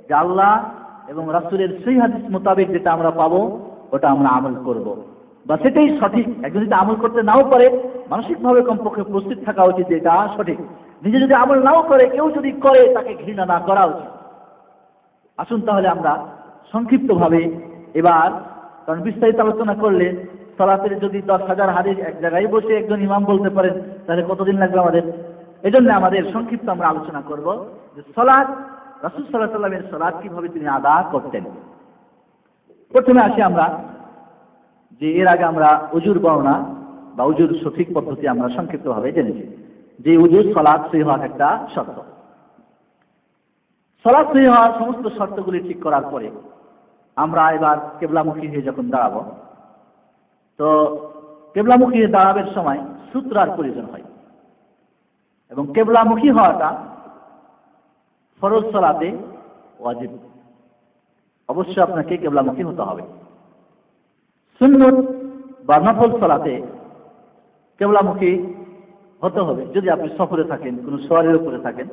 যে আল্লাহ এবং রাসূলের সহি হাদিস মোতাবেক যেটা আমরা পাবো ওটা আমরা আমল করব, বা সেটাই সঠিক। একজন যদি আমল করতে নাও পারে, মানসিকভাবে কমপক্ষে প্রস্তুত থাকা উচিত যে এটা সঠিক। নিজে যদি আমল নাও করে, কেউ যদি করে, তাকে ঘৃণা না করা উচিত। আসুন তাহলে আমরা সংক্ষিপ্তভাবে এবার, কারণ বিস্তারিত আলোচনা করলে সালাতের যদি 10,000 হাদিস এক জায়গায় বসে একজন ইমাম বলতে পারেন, তাহলে কতদিন লাগবে আমাদের। এজন্য আমাদের সংক্ষিপ্ত আমরা আলোচনা করব যে সালাত, রাসূল সাল্লাল্লাহু আলাইহি ওয়াসাল্লামের সালাত কিভাবে তিনি আদা করতেন। প্রথমে আসি আমরা যে এর আগে আমরা উজুর বর্ণনা বা উজুর সঠিক পদ্ধতি আমরা সংক্ষিপ্তভাবে জেনেছি, যে উজুর সালাত সহিহ হওয়ার একটা শর্ত। সালাত সহিহ হওয়ার সমস্ত শর্তগুলি ঠিক করার পরে আমরা এবার কিবলামুখী হয়ে যখন দাঁড়াবো, তো কিবলামুখী হয়ে দাঁড়াবার সময় সুতরার প্রয়োজন হয়, এবং কিবলামুখী হওয়াটা ফরজ সালাতে ওয়াজিব। অবশ্যই আপনাকে কিবলামুখী হতে হবে। সুন্নত বা নফল সালাতে কিবলামুখী হতে হবে। যদি আপনি সফরে থাকেন, কোনো সওয়ারির উপরে থাকেন,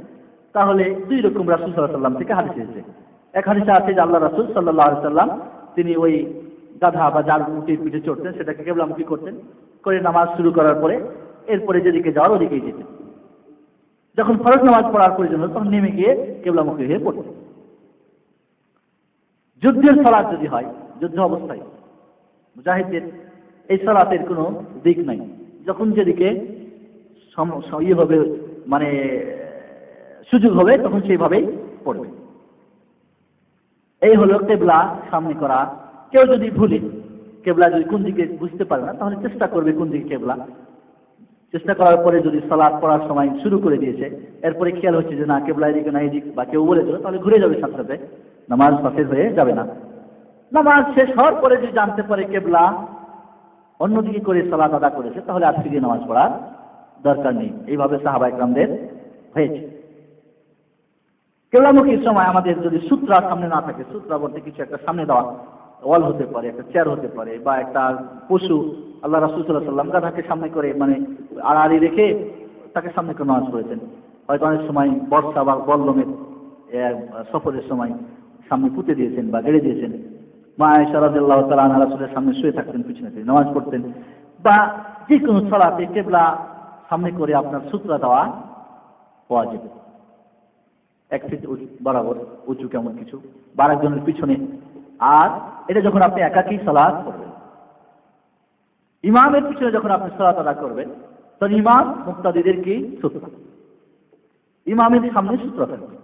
তাহলে দুই রকম রাসূল সাল্লাল্লাহু আলাইহি ওয়াসাল্লাম থেকে হাদিস এসেছে। এক হাদিসে আছে যে আল্লাহ রাসূল সাল্লাল্লাহু আলাইহি ওয়াসাল্লাম তিনি ওই গাধা বা যার উটের পিঠে চড়তেন, সেটাকে কিবলামুখী করতেন, করে নামাজ শুরু করার পরে এরপরে যেদিকে যাওয়ার ওদিকেই যেতেন। যখন ফরজ নামাজ পড়ার প্রয়োজন হতো তখন নেমে গিয়ে কিবলামুখী হয়ে পড়তেন। যুদ্ধের সালাত যদি হয়, যুদ্ধ অবস্থায় মুজাহিদের এই সালাতের কোনো দিক নাই, যখন যেদিকে হবে মানে সুযোগ হবে তখন সেইভাবেই পড়বে। এই হলো কেবলা সামনে করা। কেউ যদি ভুলে কেবলা যদি কোন দিকে বুঝতে পারে না, তাহলে চেষ্টা করবে কোন দিকে কেবলা। চেষ্টা করার পরে যদি সালাত পড়ার সময় শুরু করে দিয়েছে, এরপরে খেয়াল হচ্ছে যে না কেবলা এদিকে না এদিক, বা কেউ বলে দিল, তাহলে ঘুরে যাবে সাথে সাথে, নামাজ ফাঁসের হয়ে যাবে না। নামাজ শেষ হওয়ার পরে যদি জানতে পারে কেবলা অন্যদিকে করে সালাত আদা করেছে, তাহলে আর ফিরে নামাজ পড়ার দরকার নেই। এইভাবে সাহাবা ইকরামদের হয়েছে। কেবলামুখীর সময় আমাদের যদি সূত্রা সামনে না থাকে, সূত্রা বলতে কিছু একটা সামনে দেওয়া, ওয়াল হতে পারে, একটা চেয়ার হতে পারে, বা একটা পশু, আল্লাহ রাসূল সাল্লাল্লাহু আলাইহি ওয়াসাল্লাম গাধাকে সামনে করে মানে আড়াআড়ি রেখে তাকে সামনে করে নামাজ পড়েছেন। হয়তো অনেক সময় বর্ষা বা বল্লমের সফরের সময় সামনে পুঁতে দিয়েছেন বা গেড়ে দিয়েছেন। মা আয়েশা রাদিয়াল্লাহু তাআলা আনহা রাসূলের সামনে শুয়ে থাকতেন, পিছনে থেকে নামাজ পড়তেন, বা যে কোনো সালাতে কিবলা সামনে করে আপনার সুতরা দেওয়া ওয়াজিব। 1 ফিট বরাবর উঁচু কেমন কিছু, বা আরেকজনের পিছনে। আর এটা যখন আপনি একাকী সালাত করবেন, ইমামের পিছনে যখন আপনি সালাত আদা করবেন, তখন ইমাম মুক্তাদিদের কি সুতরা, ইমামের সামনে সুতরা থাকবে।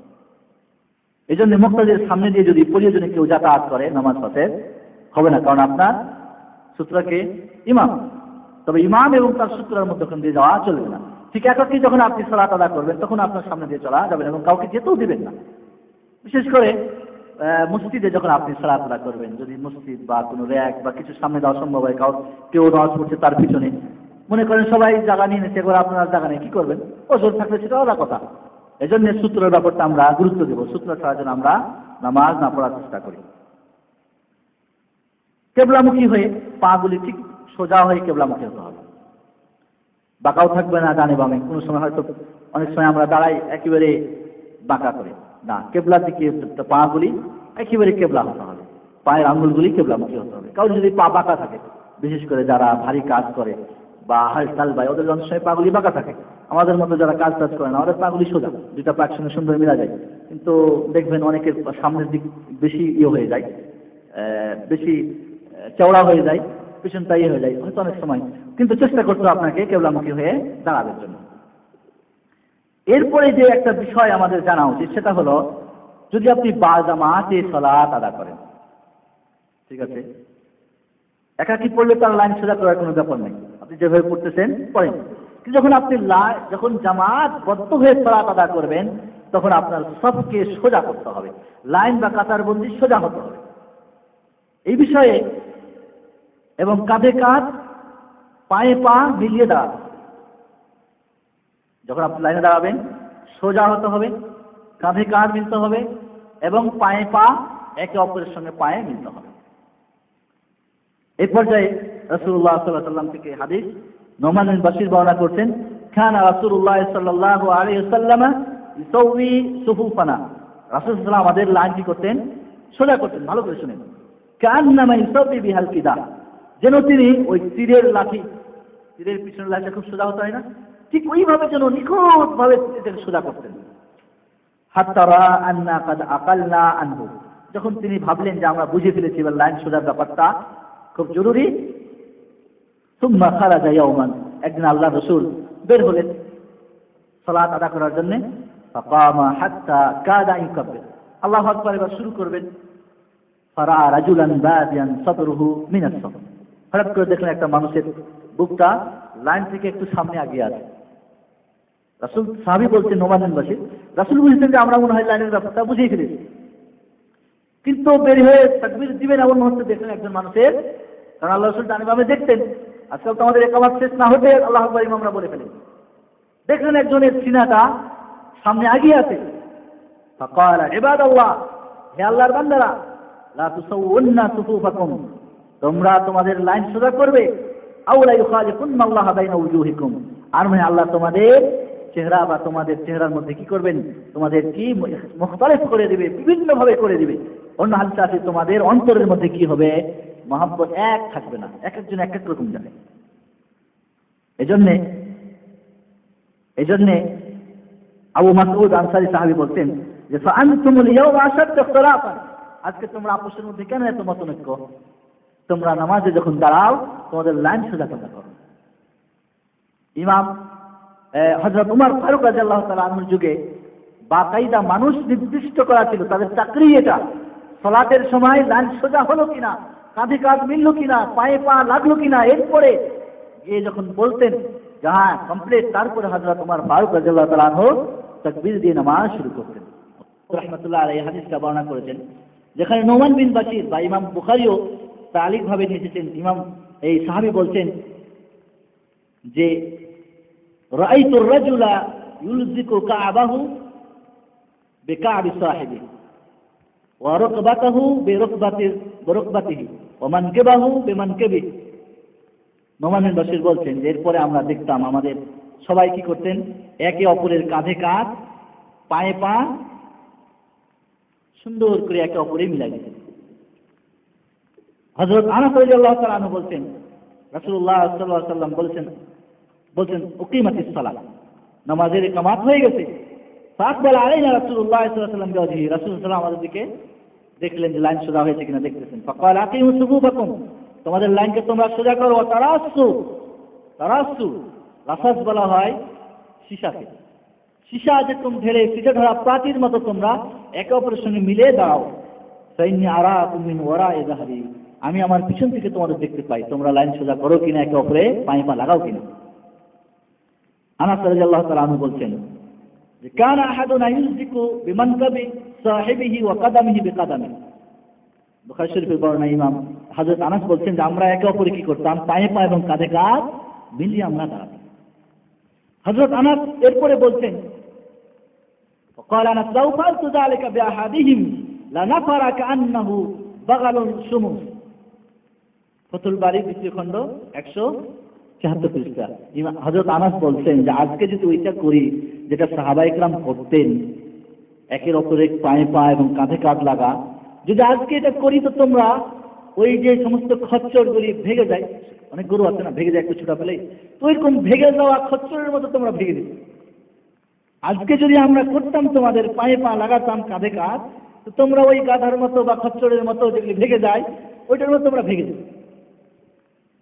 এই জন্য মুক্তাদির সামনে দিয়ে যদি প্রয়োজনে কেউ যাতায়াত করে নামাজ পড়তে হবে না, কারণ আপনার সুতরাকে ইমাম। তবে ইমাম এবং তার সুতরার মধ্যে দিয়ে যাওয়া চলবে না। ঠিক একাকী যখন আপনি সালাত আদা করবেন, তখন আপনার সামনে দিয়ে চলা যাবে না এবং কাউকে যেতেও দিবেন না। বিশেষ করে মসজিদে যখন আপনি সালাত আদা করবেন, যদি মসজিদ বা কোনো র্যাক বা কিছু সামনে দেওয়া সম্ভব হয়, কেউ নামাজ পড়ছে তার পিছনে, মনে করেন সবাই জায়গা নিয়ে নিচ্ছে, এবার আপনার জায়গা নেই, কি করবেন? ওজোর থাকলে সেটা আলাদা কথা। এই জন্য সূত্রের ব্যাপারটা আমরা গুরুত্ব দেব। সূত্র ছাড়া যেন আমরা নামাজ না পড়ার চেষ্টা করি। কেবলামুখী হয়ে পাগুলি ঠিক সোজা হয়ে কেবলামুখী হতে হবে, বাঁকাও থাকবে না ডানে বামে। কোনো সময় হয়তো অনেক সময় আমরা দাঁড়াই একেবারে বাঁকা করে, না, কেবলার দিকে পাগুলি একেবারে কেবলা হতে হবে, পায়ের আঙুলগুলি কেবলামুখী হতে হবে। কারণ যদি পা বাঁকা থাকে, বিশেষ করে যারা ভারী কাজ করে বা হালচাল বাই, ওদের অনেক সময় পাগুলি বাঁকা থাকে। আমাদের মতো যারা কাজ টাজ করে না, ওদের পাগুলি সোজা, দুইটা পায়ের সঙ্গে সুন্দর মিলা যায়। কিন্তু দেখবেন অনেকের সামনের দিক বেশি হয়ে যায়, বেশি চওড়া হয়ে যায়, পিছনটা হয়ে যায় হয়তো অনেক সময়। কিন্তু চেষ্টা করতে আপনাকে কেবলামুখী হয়ে দাঁড়ানোর জন্য। এরপরে যে একটা বিষয় আমাদের জানা উচিত, সেটা হলো যদি আপনি বা জামাতে সালাত আদা করেন, ঠিক আছে, একাকী পড়লে তার লাইন সোজা করার কোনো ব্যাপার নেই, আপনি যেভাবে পড়তেছেন পড়েন। কিন্তু যখন আপনি যখন জামাত বদ্ধ হয়ে সালাত আদা করবেন, তখন আপনার সবকে সোজা করতে হবে, লাইন বা কাতার বন্দি সোজা হতে হবে। এই বিষয়ে এবং কাঁধে কাঁধ পায়ে পা মিলিয়ে দাঁড়াবে। যখন আপনি লাইনে দাঁড়াবেন সোজা হতে হবে, কাঁধে কাঁধ মিলতে হবে এবং পায়ে পা একে অপরের সঙ্গে পায়ে মিলতে হবে। এই পর্যায়ে রাসূলুল্লাহ সাল্লাল্লাহু আলাইহি ওয়াসাল্লাম থেকে হাদিস নোমান বিন বাশির বর্ণনা করছেন, কানা রাসূলুল্লাহ সাল্লাল্লাহু আলাইহি ওয়াসাল্লাম ইসাউই সুফুফানা, রাসূল সাল্লাল্লাহু আলাইহি আমাদের লাইন কি করতেন? সোজা করতেন। ভালো করে শুনেন, কান্নামা ইসাউই বিহাল কিদা, যেন তিনি ওই তীরের লাঠি, তীরের পিছনের লাঠিটা খুব সোজা হতে হয় না, ঠিক ওইভাবে যেন নিখুঁত ভাবে এটাকে সোজা করতেন। হাত্তা রা আন্না কাদ আকালনা আনহু, যখন তিনি ভাবলেন যে আমরা বুঝে ফেলেছি এবার লাইন সোজার ব্যাপারটা খুব জরুরি। সুম্মা খারাজা ইয়াওমান, একদিন আল্লাহর রাসূল বের হলেন সালাত আদা করার জন্য। ফাকামা হাত্তা কাদা ইউকাব্বির, আল্লাহু আকবার এবার শুরু করবেন। ফারা রাজুলান বাদিয়ান সাদরুহু মিনাস সাফ, হঠাৎ করে দেখলেন একটা মানুষের বুকটা লাইন থেকে একটু সামনে আগিয়ে আছে। রাসূল, সাহাবী বলছেন নোমান বিন বাশির, রাসূল বুঝতেন যে আমরা মনে হয় লাইনের ব্যাপারটা বুঝিয়ে ফেলেছি, কিন্তু বের হয়ে তাকবীর দিবেন এমন মুহূর্তে দেখলেন একজন মানুষের, কারণ আল্লাহ রাসূল ডানে বামে দেখতেন, আজকাল তো আমাদের একাবাদ শেষ না হতে আল্লাহু আকবার ইমামরা বলে ফেলেন, দেখলেন একজনের সিনাটা সামনে আগিয়ে আছে। ফাকালা ইবাদাল্লাহ, হে আল্লাহর বান্দারা, লা তুসাউন্না সুফুফাকুম, তোমরা তোমাদের লাইন সোজা করবে। আও লা ইউখালিফুন্নাল্লাহ বাইনা উজুহিকুম, আর মানে আল্লাহ তোমাদের চেহারা বা তোমাদের চেহারার মধ্যে কি করবেন? তোমাদের কি মুখতালিফ করে দিবে, বিভিন্ন ভাবে করে দিবে। অন্য হাদিসে আছে তোমাদের অন্তরের মধ্যে কি হবে? মহব্বত এক থাকবে না, এক একজন এক এক রকম জানে। এজন্য আবু মাসউদ আনসারী সাহাবী বলতেন যে ফাআনতুমুল ইয়াওমা আশাদ্দু ইখতিলাফান, আজকে তোমরা আপোষের মধ্যে কেন এত মতনৈক্য? তোমরা নামাজে যখন দাঁড়াও তোমাদের লাইন সোজা করো। ইমাম হযরত উমর ফারুক রাদিয়াল্লাহু তাআলা আনহুর যুগে বাকায়দা মানুষ নির্দিষ্ট করা ছিল, তাদের চাকরি এটা, সালাতের সময় লাইন সোজা হলো কিনা, কাঁধে কাঁধ মিলল কিনা, পায়ে পা লাগলো কিনা, এরপরে গিয়ে যখন বলতেন যাহা কমপ্লিট, তারপরে হযরত উমর ফারুক রাদিয়াল্লাহু তাআলা আনহু তাকবীর দিয়ে নামাজ শুরু করতেন। রাহমাতুল্লাহ আলাইহি হাদিসটা বর্ণনা করেছেন, যেখানে নোমান বিন বাশির বা ইমাম বুখারীও তালিক ভাবে নিয়ে এসেছেন। ইমাম এই সাহাবী বলছেন যে রাআইতুর রাজুলা ইউলজিকু কা'বাহু বিকা'বি সাহিবিহি ওয়া রুকবাতাহু বিরুকবাতিহি ওয়া মানকিবাহু বিমানকিবিহি। নোমান বিন বাশির বলছেন যে এরপরে আমরা দেখতাম আমাদের সবাই কি করতেন, একে অপরের কাঁধে কাঁধ পায়ে পা সুন্দর করে একে অপরে মিলাই দিতেন। হযরত আনাস রাদিয়াল্লাহু তাআলা আনহু বলছেন, রাসূলুল্লাহ সাল্লাল্লাহু আলাইহি ওয়াসাল্লাম বলছেন উকিমাতিস সালাত, নামাজের ইকামত হয়ে গেছে। ফাকবাল আলাইনা রাসূলুল্লাহ সাল্লাল্লাহু আলাইহি ওয়াসাল্লাম বিওয়াজহি, রাসূল সাল্লাল্লাহু আলাইহি ওয়াসাল্লাম আমাদের দিকে দেখলেন যে লাইন সোজা হয়েছে কিনা দেখতেছেন। ফাকাল আকিমুস সুফুফাকুম, তোমাদের লাইনকে তোমরা সোজা করো। তারাসু, রাসাস বলা হয় সীসাকে, সীসা যেরকম ঢেলে সীসা ধরা প্রাচীর মতো তোমরা একে অপরের সঙ্গে মিলে দাঁড়াও। ফাইন্নী আরাকুম মিন ওয়ারাই যাহরি, আমি আমার পিছন থেকে তোমাদের দেখতে পাই তোমরা লাইন সোজা করো কিনা, একে অপরে পায়ে পা লাগাও কিনা। আনাস রাদিয়াল্লাহু তাআলা আনহু বলছেন যে কানা আহাদুনা ইউযিকু বিমানকাবি সাহিবিহি ওয়া কাদামিহি বিকাদামিহি, বুখারী শরীফের বর্ণনা ইমাম হযরত আনাস বলছেন যে আমরা একে অপরে কি করতাম, পায়ে পা এবং কাঁধে কাঁধ মিলিয়ে আমরা দাঁড়াতাম। হযরত আনাস এরপরে বলছেন وقال أنس لو فعلت ذلك بأحدهم لنفر كأنه بغل شمس, ফতুল বারী দ্বিতীয় খণ্ড 176 পৃষ্ঠা। হযরত আনাস বলছেন যে আজকে যদি ওইটা করি যেটা সাহাবায়ে কেরাম করতেন, একের অপরে পায়ে পা এবং কাঁধে কাঁধ লাগা, যদি আজকে এটা করি তো তোমরা ওই যে সমস্ত খচ্চরগুলি ভেঙে যায়, অনেক গরু আছে না ভেঙে যায় একটু ছোটা পেলে, তো ওইরকম ভেঙে যাওয়া খচ্চরের মতো তোমরা ভেঙে দিতে। আজকে যদি আমরা করতাম তোমাদের পায়ে পা লাগাতাম কাঁধে কাঁধ, তো তোমরা ওই গাধার মতো বা খচ্চরের মতো যেগুলি ভেঙে যায় ওইটার মতো তোমরা ভেঙে দিতে।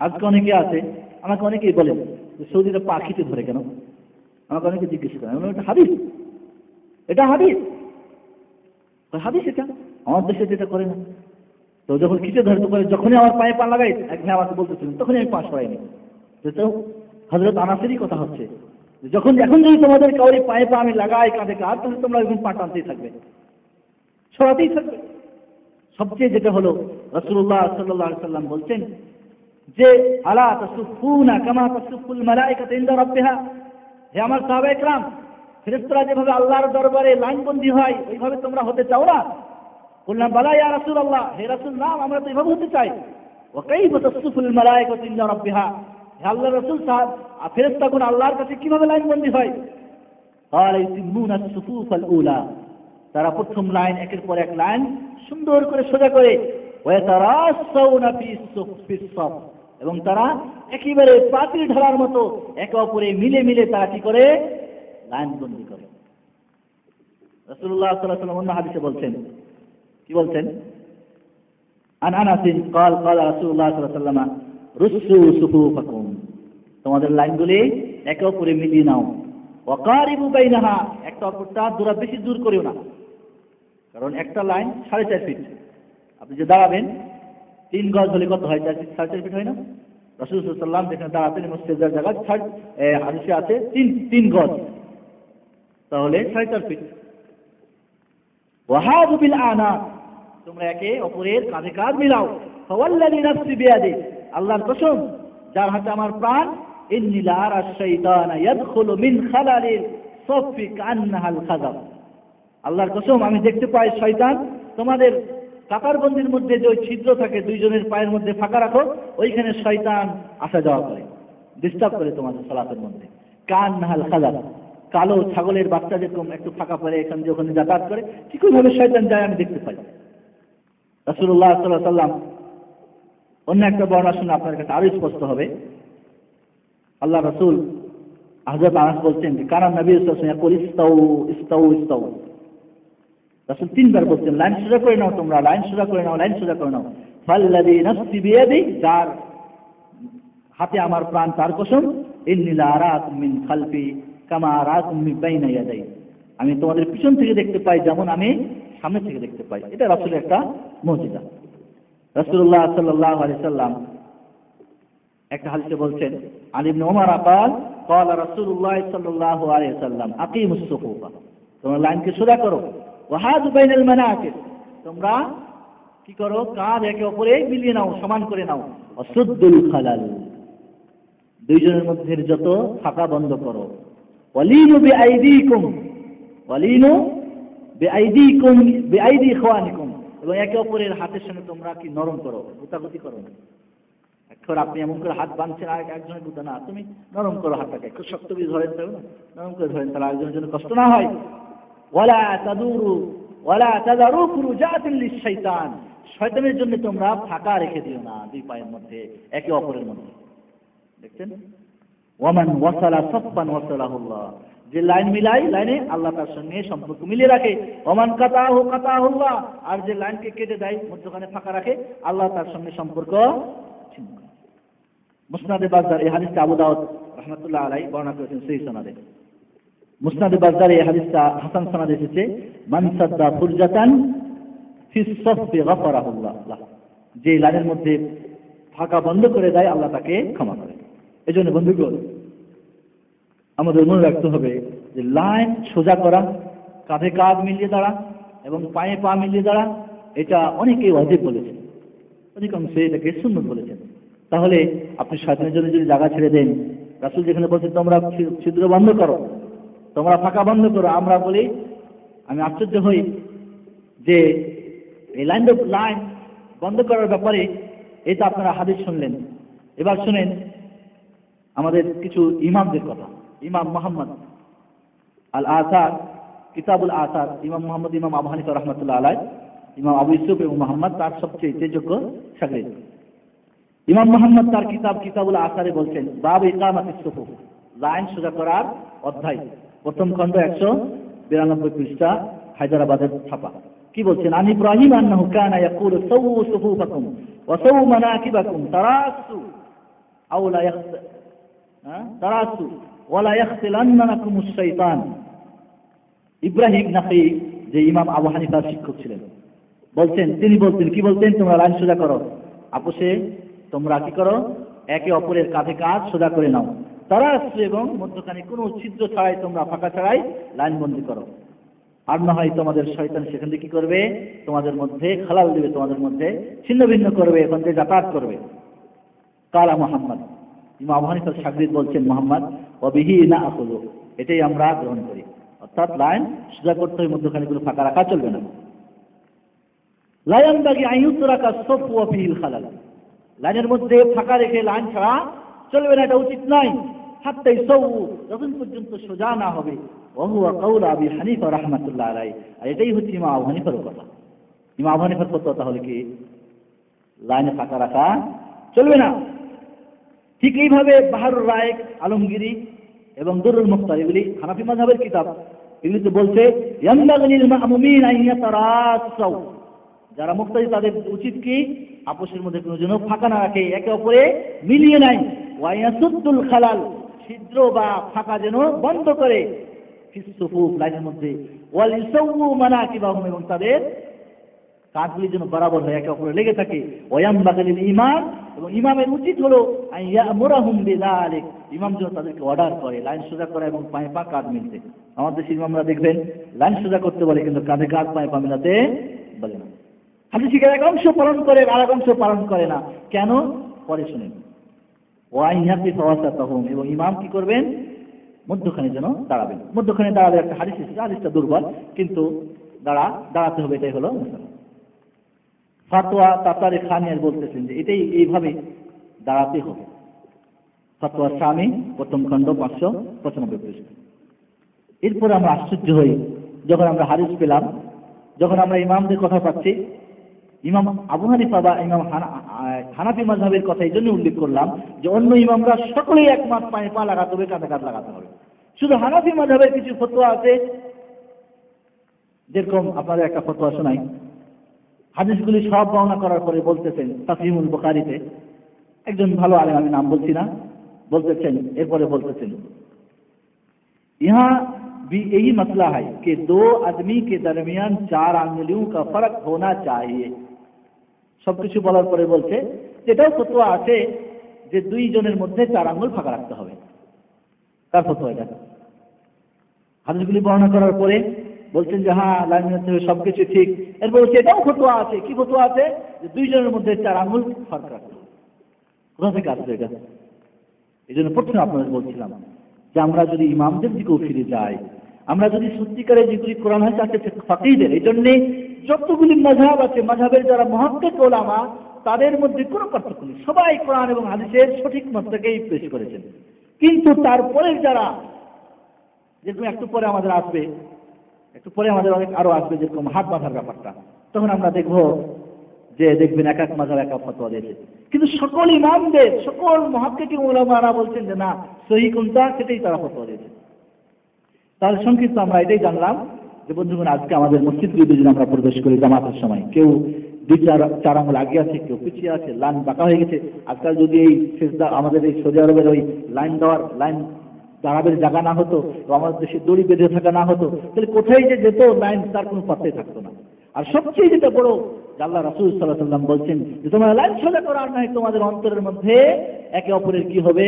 আজকে অনেকে আছে, আমাকে অনেকেই বলেন যে সৌদিরা পাখিতে ধরে কেন, আমাকে অনেকে জিজ্ঞেস করেন, এটা হাদিস, এটা হাদিস, হাদিস এটা আমার দেশে যেটা করে না। তো যখন খিচে ধরতে পারে, যখনই আমার পায়ে পা লাগাই, এক ভাই আমাকে বলতেছিলেন, তখনই আমি পা সরাইনি। তো হযরত আনাসেরই কথা হচ্ছে, যখন এখন যদি তোমাদের কাউরি পায়ে পা আমি লাগাই কাঁধে কাঁধ, তাহলে তোমরা এখন পা টানতেই থাকবে, সরাতেই থাকবে। সবচেয়ে যেটা হলো রাসূলুল্লাহ সাল্লাল্লাহু আলাইহি ওয়াসাল্লাম বলছেন যে আলা তাসুফুনা কামা তাসুফুল মালায়েকাতু ইনদা রাব্বিহা, হে আমার সাহাবায়ে কেরাম, ফেরেশতারা যেভাবে আল্লাহর দরবারে লাইনবন্দি হয় ওইভাবে তোমরা হতে চাও না? বললাম বালা ইয়া রাসূলুল্লাহ, হে রাসূল নাম, আমরা তো এইভাবে হতে চাই। ওয়া কাইফা তাসুফুল মালায়েকাতু ইনদা রাব্বিহা, হে আল্লাহর রাসূল সাহেব, ফেরেশতাগণ আল্লাহর কাছে কিভাবে লাইনবন্দি হয়? ক্বালা ইউতিম্মুনা আস-সুফুফাল উলা, তারা প্রথম লাইন একের পর এক লাইন সুন্দর করে সোজা করে, ওয়া তারাসাউনা ফিস সাফ, এবং তারা একেবারে পাতিল ঢালার মতো একে অপরে মিলে মিলে তারা কি করে লাইন বন্দি করে। রাসূলুল্লাহ সাল্লাল্লাহু আলাইহি ওয়াসাল্লাম অন্য হাদিসে বলছেন, কি বলছেন? আন আনাসিন قال قال رسول الله صلى الله عليه وسلم রুসু সুফুফাকুম, তোমাদের লাইনগুলি একে অপরে মিলিয়ে নাও। ওয়াকারিবু বাইনাহা, একটা অপরটা দূরা বেশি দূর করিও না, কারণ একটা লাইন 4.5 ফিট, আপনি যে দাঁড়াবেন 3 গজ হলে কত হয়? 4.5 ফিট হয় না? রাসূল সাল্লাল্লাহু আলাইহি ওয়াসাল্লাম যেখানে দাঁড়াতেন মসজিদের জায়গা হাদিসে আছে 3 গজ, তাহলে 4.5 ফিট। ওয়াহাদু বিল আনাক, তোমরা একে অপরের কাঁধে কাঁধ মিলাও। ফাওয়াল্লাযী নাফসি বিয়াদি, আল্লাহর কসম যার হাতে আমার প্রাণ, ইন্নী লা আরা শাইতানা ইয়াদখুলু মিন খালালিল সাফি কান্নাহাল খাযাব, আল্লাহর কসম আমি দেখতে পাই শয়তান তোমাদের কাতারবন্দির মধ্যে যে ছিদ্র থাকে, দুইজনের পায়ের মধ্যে ফাঁকা রাখো, ওইখানে শয়তান আসা যাওয়া করে, ডিস্টার্ব করে তোমাদের সালাতের মধ্যে। কান্নাহাল খাযাব, কালো ছাগলের বাচ্চা যেরকম একটু ফাঁকা পড়ে এখান দিয়ে ওখানে যাতায়াত করে, ঠিক ওইভাবে শয়তান যায় আমি দেখতে পাই। রাসূলুল্লাহ সাল্লাল্লাহু আলাইহি ওয়াসাল্লাম অন্য একটা বর্ণনা শুনে আপনার কাছে আরো স্পষ্ট হবে। আল্লাহ রাসূল হযরত আনাস বলছেন যে কারণ নবী সাল্লাল্লাহু আলাইহি ওয়াসাল্লাম ইস্তাউ ইস্তাউ ইস্তাউ, রাসূল 3 বার বলছেন লাইন সোজা করে নাও, তোমরা লাইন সোজা করে নাও, লাইন সোজা করে নাও। ফাল্লাযী নাফসি বিয়াদি, যার হাতে আমার প্রাণ তার কসম, ইন্নী লা আরাকুম মিন খালফি কামা আরাকুম মিন বাইনা ইয়াদাই, আমি তোমাদের পিছন থেকে দেখতে পাই যেমন আমি সামনে থেকে দেখতে পাই। এটা রাসূলের একটা মুজিজা। রাসূলুল্লাহ সাল্লাল্লাহু আলাইহি ওয়াসাল্লাম একটা হাদিসে বলছেন, আলী ইবনে ওমর قال قال رسول الله صلى الله عليه وسلم اقيموا الصفوف, তোমরা লাইনকে সোজা করো। ওয়াহাদু বাইনাল মানাকিব, তোমরা কি করো কাঁধ একে অপরে মিলিয়ে নাও, সমান করে নাও। ওয়াসুদ্দুল খালাল, দুইজনের মধ্যে যত ফাঁকা বন্ধ করো। ওয়ালিনু বিআইদিকুম, ওয়ালিনু বিআইদিকুম বিআইদি ইখওয়ানিকুম, এবং একে অপরের হাতের সঙ্গে তোমরা কি নরম করো, গুতাগুতি করো না। এখন আপনি এমন করে হাত বাঁধছেন আর একজনের গুতা না, তুমি নরম করো হাতটাকে, খুব শক্ত করে ধরেন তো না, নরম করে ধরেন, তাহলে আরেকজনের জন্য কষ্ট না হয়। ওয়ালা তাদুরু ওয়ালা তাদারু ফুরুজাতিন লিশ-শাইতান, শয়তানের জন্য তোমরা ফাঁকা রেখে দিও না দুই পায়ের মধ্যে একে অপরের মধ্যে। দেখছেন, ওয়ামান ওয়াসালা সাফফান ওয়াসালাহুল্লাহ, যে লাইন মিলাই লাইনে আল্লাহ তার সঙ্গে সম্পর্ক মিলিয়ে রাখে। ওমান কাতাহু কাতাহুল্লাহ, আর যে লাইনকে কেটে দেয় মধ্যখানে ফাঁকা রাখে আল্লাহ তার সঙ্গে সম্পর্ক ছিন্ন করে। মুসনাদে বাজ্জার এই হাদিসটা আবু দাউদ রাহমাতুল্লাহ আলাইহি বর্ণনা করেছেন সহিহ সনদে। মুসনাদে বাজ্জার এই হাদিসটা হাসান সনদে এসেছে, মান সাদ্দা ফুরজাতান ফিস সাফফি গাফারাহুল্লাহ, যে লাইনের মধ্যে ফাঁকা বন্ধ করে দেয় আল্লাহ তাকে ক্ষমা করে। এজন্য বন্ধুগণ আমাদের মনে রাখতে হবে যে লাইন সোজা করা, কাঁধে কাঁধ মিলিয়ে দাঁড়া এবং পায়ে পা মিলিয়ে দাঁড়া, এটা অনেকেই ওয়াজিব বলেছেন, অধিকাংশে এটাকে সুন্নত বলেছেন। তাহলে আপনি শয়তানের জন্য যদি জায়গা ছেড়ে দেন, রাসূল যেখানে বলছেন তোমরা ছিদ্র বন্ধ করো, তোমরা ফাঁকা বন্ধ করো, আমরা বলি, আমি আশ্চর্য হই যে এই লাইন বন্ধ করার ব্যাপারে এটা আপনারা হাদিস শুনলেন। এবার শুনেন আমাদের কিছু ইমামদের কথা। ইমাম মুহাম্মদ আল আসার, কিতাবুল আসার, ইমাম মুহাম্মদ ইমাম আবু হানিফা রাহমাতুল্লাহ আলাইহি, ইমাম আবু ইউসুফ এবং মুহাম্মদ তার সবচেয়ে যোগ্য শাগির্দ। ইমাম মুহাম্মদ তার কিতাবুল আসারে বলছেন, বাব ইকামাতিস সুফুফ, লাইন সোজা করার অধ্যায়, প্রথম খণ্ড 192 পৃষ্ঠা, হায়দ্রাবাদের ছাপা। কি বলছেন? আন ইব্রাহিম আন্নাহু কানা ইয়াকুলু সাওউ সুফুফাকুম ওয়া সাওউ মানাকিবাকুম তারাসু আও লা তারাসু ওয়া লা ইয়াখতিলান্নাকুমুশ শাইতান। ইব্রাহিম নাখী, যে ইমাম আবু হানিফার শিক্ষক ছিলেন, বলছেন, তিনি বলতেন, কি বলতেন? তোমরা লাইন সোজা করো, আপোষে তোমরা কি করো, একে অপরের কাঁধে কাঁধ সোজা করে নাও, তারাসু, এবং মধ্যখানে কোনো ছিদ্র ছাড়াই, তোমরা ফাঁকা ছাড়াই লাইন বন্দি করো, আর না হয় তোমাদের শয়তান সেখান থেকে কি করবে, তোমাদের মধ্যে খালাল দেবে, তোমাদের মধ্যে ছিন্ন ভিন্ন করবে, এখান থেকে যাতায়াত করবে। কালা মুহাম্মদ, ইমাম আবু হানিফার শাগির্দ বলছেন মুহাম্মদ, ওয়া বিহি নাআখুযু, এটাই আমরা গ্রহণ করি, অর্থাৎ লাইন সোজা করতে হয়, মধ্যখানে কোনো ফাঁকা রাখা চলবে না। লা ইয়ানবাগি আন ইউতরাকা সাফফু ওয়া ফিহিল খালাল, লাইনের মধ্যে ফাঁকা রেখে লাইন ছাড়া চলবে না, এটা উচিত নয়। হাত্তা ইসাউ, যতক্ষণ পর্যন্ত সোজা না হবে। ওয়া হুয়া কাউলু আবি হানিফা রাহমাতুল্লাহ আলাইহি, আর এটাই হচ্ছে ইমাম আবু হানিফার কথা। ইমাম আবু হানিফার কথা তাহলে কি লাইনে ফাঁকা রাখা চলবে না। ঠিক এইভাবে বাহরুর রায়েক, আলমগিরি এবং দুরুল মুখতার, এগুলি হানাফি মাযহাবের কিতাব, এগুলিতে বলছে ইয়ানবাগি লিল মা'মুমিন আন ইয়াতারাসাউ, যারা মুক্তাদি তাদের উচিত কি আপোষের মধ্যে কোনো যেন ফাঁকা না রাখে, একে অপরে মিলিয়ে নেয়। ওয়া ইয়াসুদ্দুল খালাল, ছিদ্র বা ফাঁকা যেন বন্ধ করে, ফিস সুফুফ, লাইনের মধ্যে। ওয়াল ইসাউ মানাকিবাহুম, এবং তাদের কাঁধগুলি যেন বরাবর হয়, একে অপরে লেগে থাকে। ওয়ায়ানবাগি লিল ইমাম, এবং ইমামের উচিত হলো আন ইয়া'মুরাহুম বিযালিক, ইমাম যেন তাদেরকে অর্ডার করে লাইন সোজা করা এবং পায়ে পা কাঁধ মিলতে। আমাদের দেশের ইমামরা দেখবেন লাইন সোজা করতে বলে, কিন্তু কাঁধে কাঁধ পায়ে পা মিলাতে বলে না। হাদিসের এক অংশ পালন করে, আর এক অংশ পালন করে না। কেন? পরে শুনেন। ওয়া ইয়াকিফু ওয়াসাতাহুম, এবং ইমাম কি করবেন, মধ্যখানে যেন দাঁড়াবেন। মধ্যখানে দাঁড়াবে একটা হাদিস এসেছে, হাদিসটা দুর্বল, কিন্তু দাঁড়াতে হবে, এটাই হলো ফাতোয়া। তাতারে খানিয়ার বলতেছেন যে এটাই এইভাবে দাঁড়াতে হবে। ফাতোয়া শামী, প্রথম খণ্ড 595 পৃষ্ঠা। এরপরে আমরা আশ্চর্য হই যখন আমরা হাদিস পেলাম, যখন আমরা ইমামদের কথা পাচ্ছি। ইমাম আবু হানিফা বা ইমাম হানাফি মাযহাবের কথা এই জন্য উল্লেখ করলাম যে অন্য ইমামরা সকলেই একমত, পায়ে পা লাগাতে হবে, কাঁধে কাঁধ লাগাতে হবে। শুধু হানাফি মাযহাবের কিছু ফতোয়া আছে, যেরকম আপনাদের একটা ফতোয়া শোনাই। হাদিসগুলি সব বর্ণনা করার পরে বলতেছেন, তাফহিমুল বুখারীতে একজন ভালো আলেম, আমি নাম বলছি না, বলতেছেন, এরপরে বলতেছেন, ইহা भी यही मसला है कि दो आदमी के दरमियान 4 आंगुलियों का फर्क होना चाहिए। সবকিছু বলার পরে বলছে এটাও ফতোয়া আছে যে 2 জনের মধ্যে 4 আঙ্গুল ফাঁকা রাখতে হবে। কার ফতোয়া এটা? হাদিসগুলি বর্ণনা করার পরে বলছেন যে হ্যাঁ, লাইনের মধ্যে সবকিছু ঠিক। এরপর বলছে এটাও ফতোয়া আছে। কি ফতোয়া আছে? যে 2 জনের মধ্যে 4 আঙ্গুল ফাঁকা রাখতে হবে। কোথা থেকে আসছে এটা? এই জন্য প্রথমে আপনাদের বলছিলাম যে আমরা যদি ইমামদের দিকেও ফিরে যাই, আমরা যদি সত্যিকারে যেগুলি কোরআন হাদিস আছে ফাকিহদের, এই জন্যে যতগুলি মাযহাব আছে, মাযহাবের যারা মুহাক্কিক উলামা, তাদের মধ্যে কোনো পার্থক্য নেই, সবাই কোরআন এবং হাদিসের সঠিক মতটাকেই পেশ করেছেন। কিন্তু তারপরে যারা, যেরকম একটু পরে আমাদের আসবে, একটু পরে আমাদের অনেক আরো আসবে, যেরকম হাত বাঁধার ব্যাপারটা, তখন আমরা দেখব যে দেখবেন এক এক মাযহাব এক এক ফতোয়া দিয়েছে, কিন্তু সকল ইমামদের সকল মুহাক্কিক উলামারা বলছেন যে না, সহি কোনটা সেটাই তারা ফতোয়া দিয়েছে। তাহলে সংক্ষিপ্ত আমরা এটাই জানলাম যে বন্ধুগণ, আজকে আমাদের মসজিদগুলিতে যদি আমরা প্রবেশ করি জামাতের সময়, কেউ দুই চার আঙুল আগে আছে, কেউ পিছিয়ে আছে, লাইন বাঁকা হয়ে গেছে। আজকাল যদি এই সেজদা আমাদের এই সৌদি আরবের ওই লাইন দাঁড়াবের জায়গা না হতো, আমাদের দেশে দড়ি বেঁধে থাকা না হতো, তাহলে কোথায় যে যেত লাইন তার কোনো পাত্তাই থাকতো না। আর সবচেয়ে যেটা বড়, আল্লাহ রাসূল সাল্লাল্লাহু আলাইহি ওয়াসাল্লাম বলছেন যে তোমরা লাইন সোজা করার নাই, তোমাদের অন্তরের মধ্যে একে অপরের কি হবে,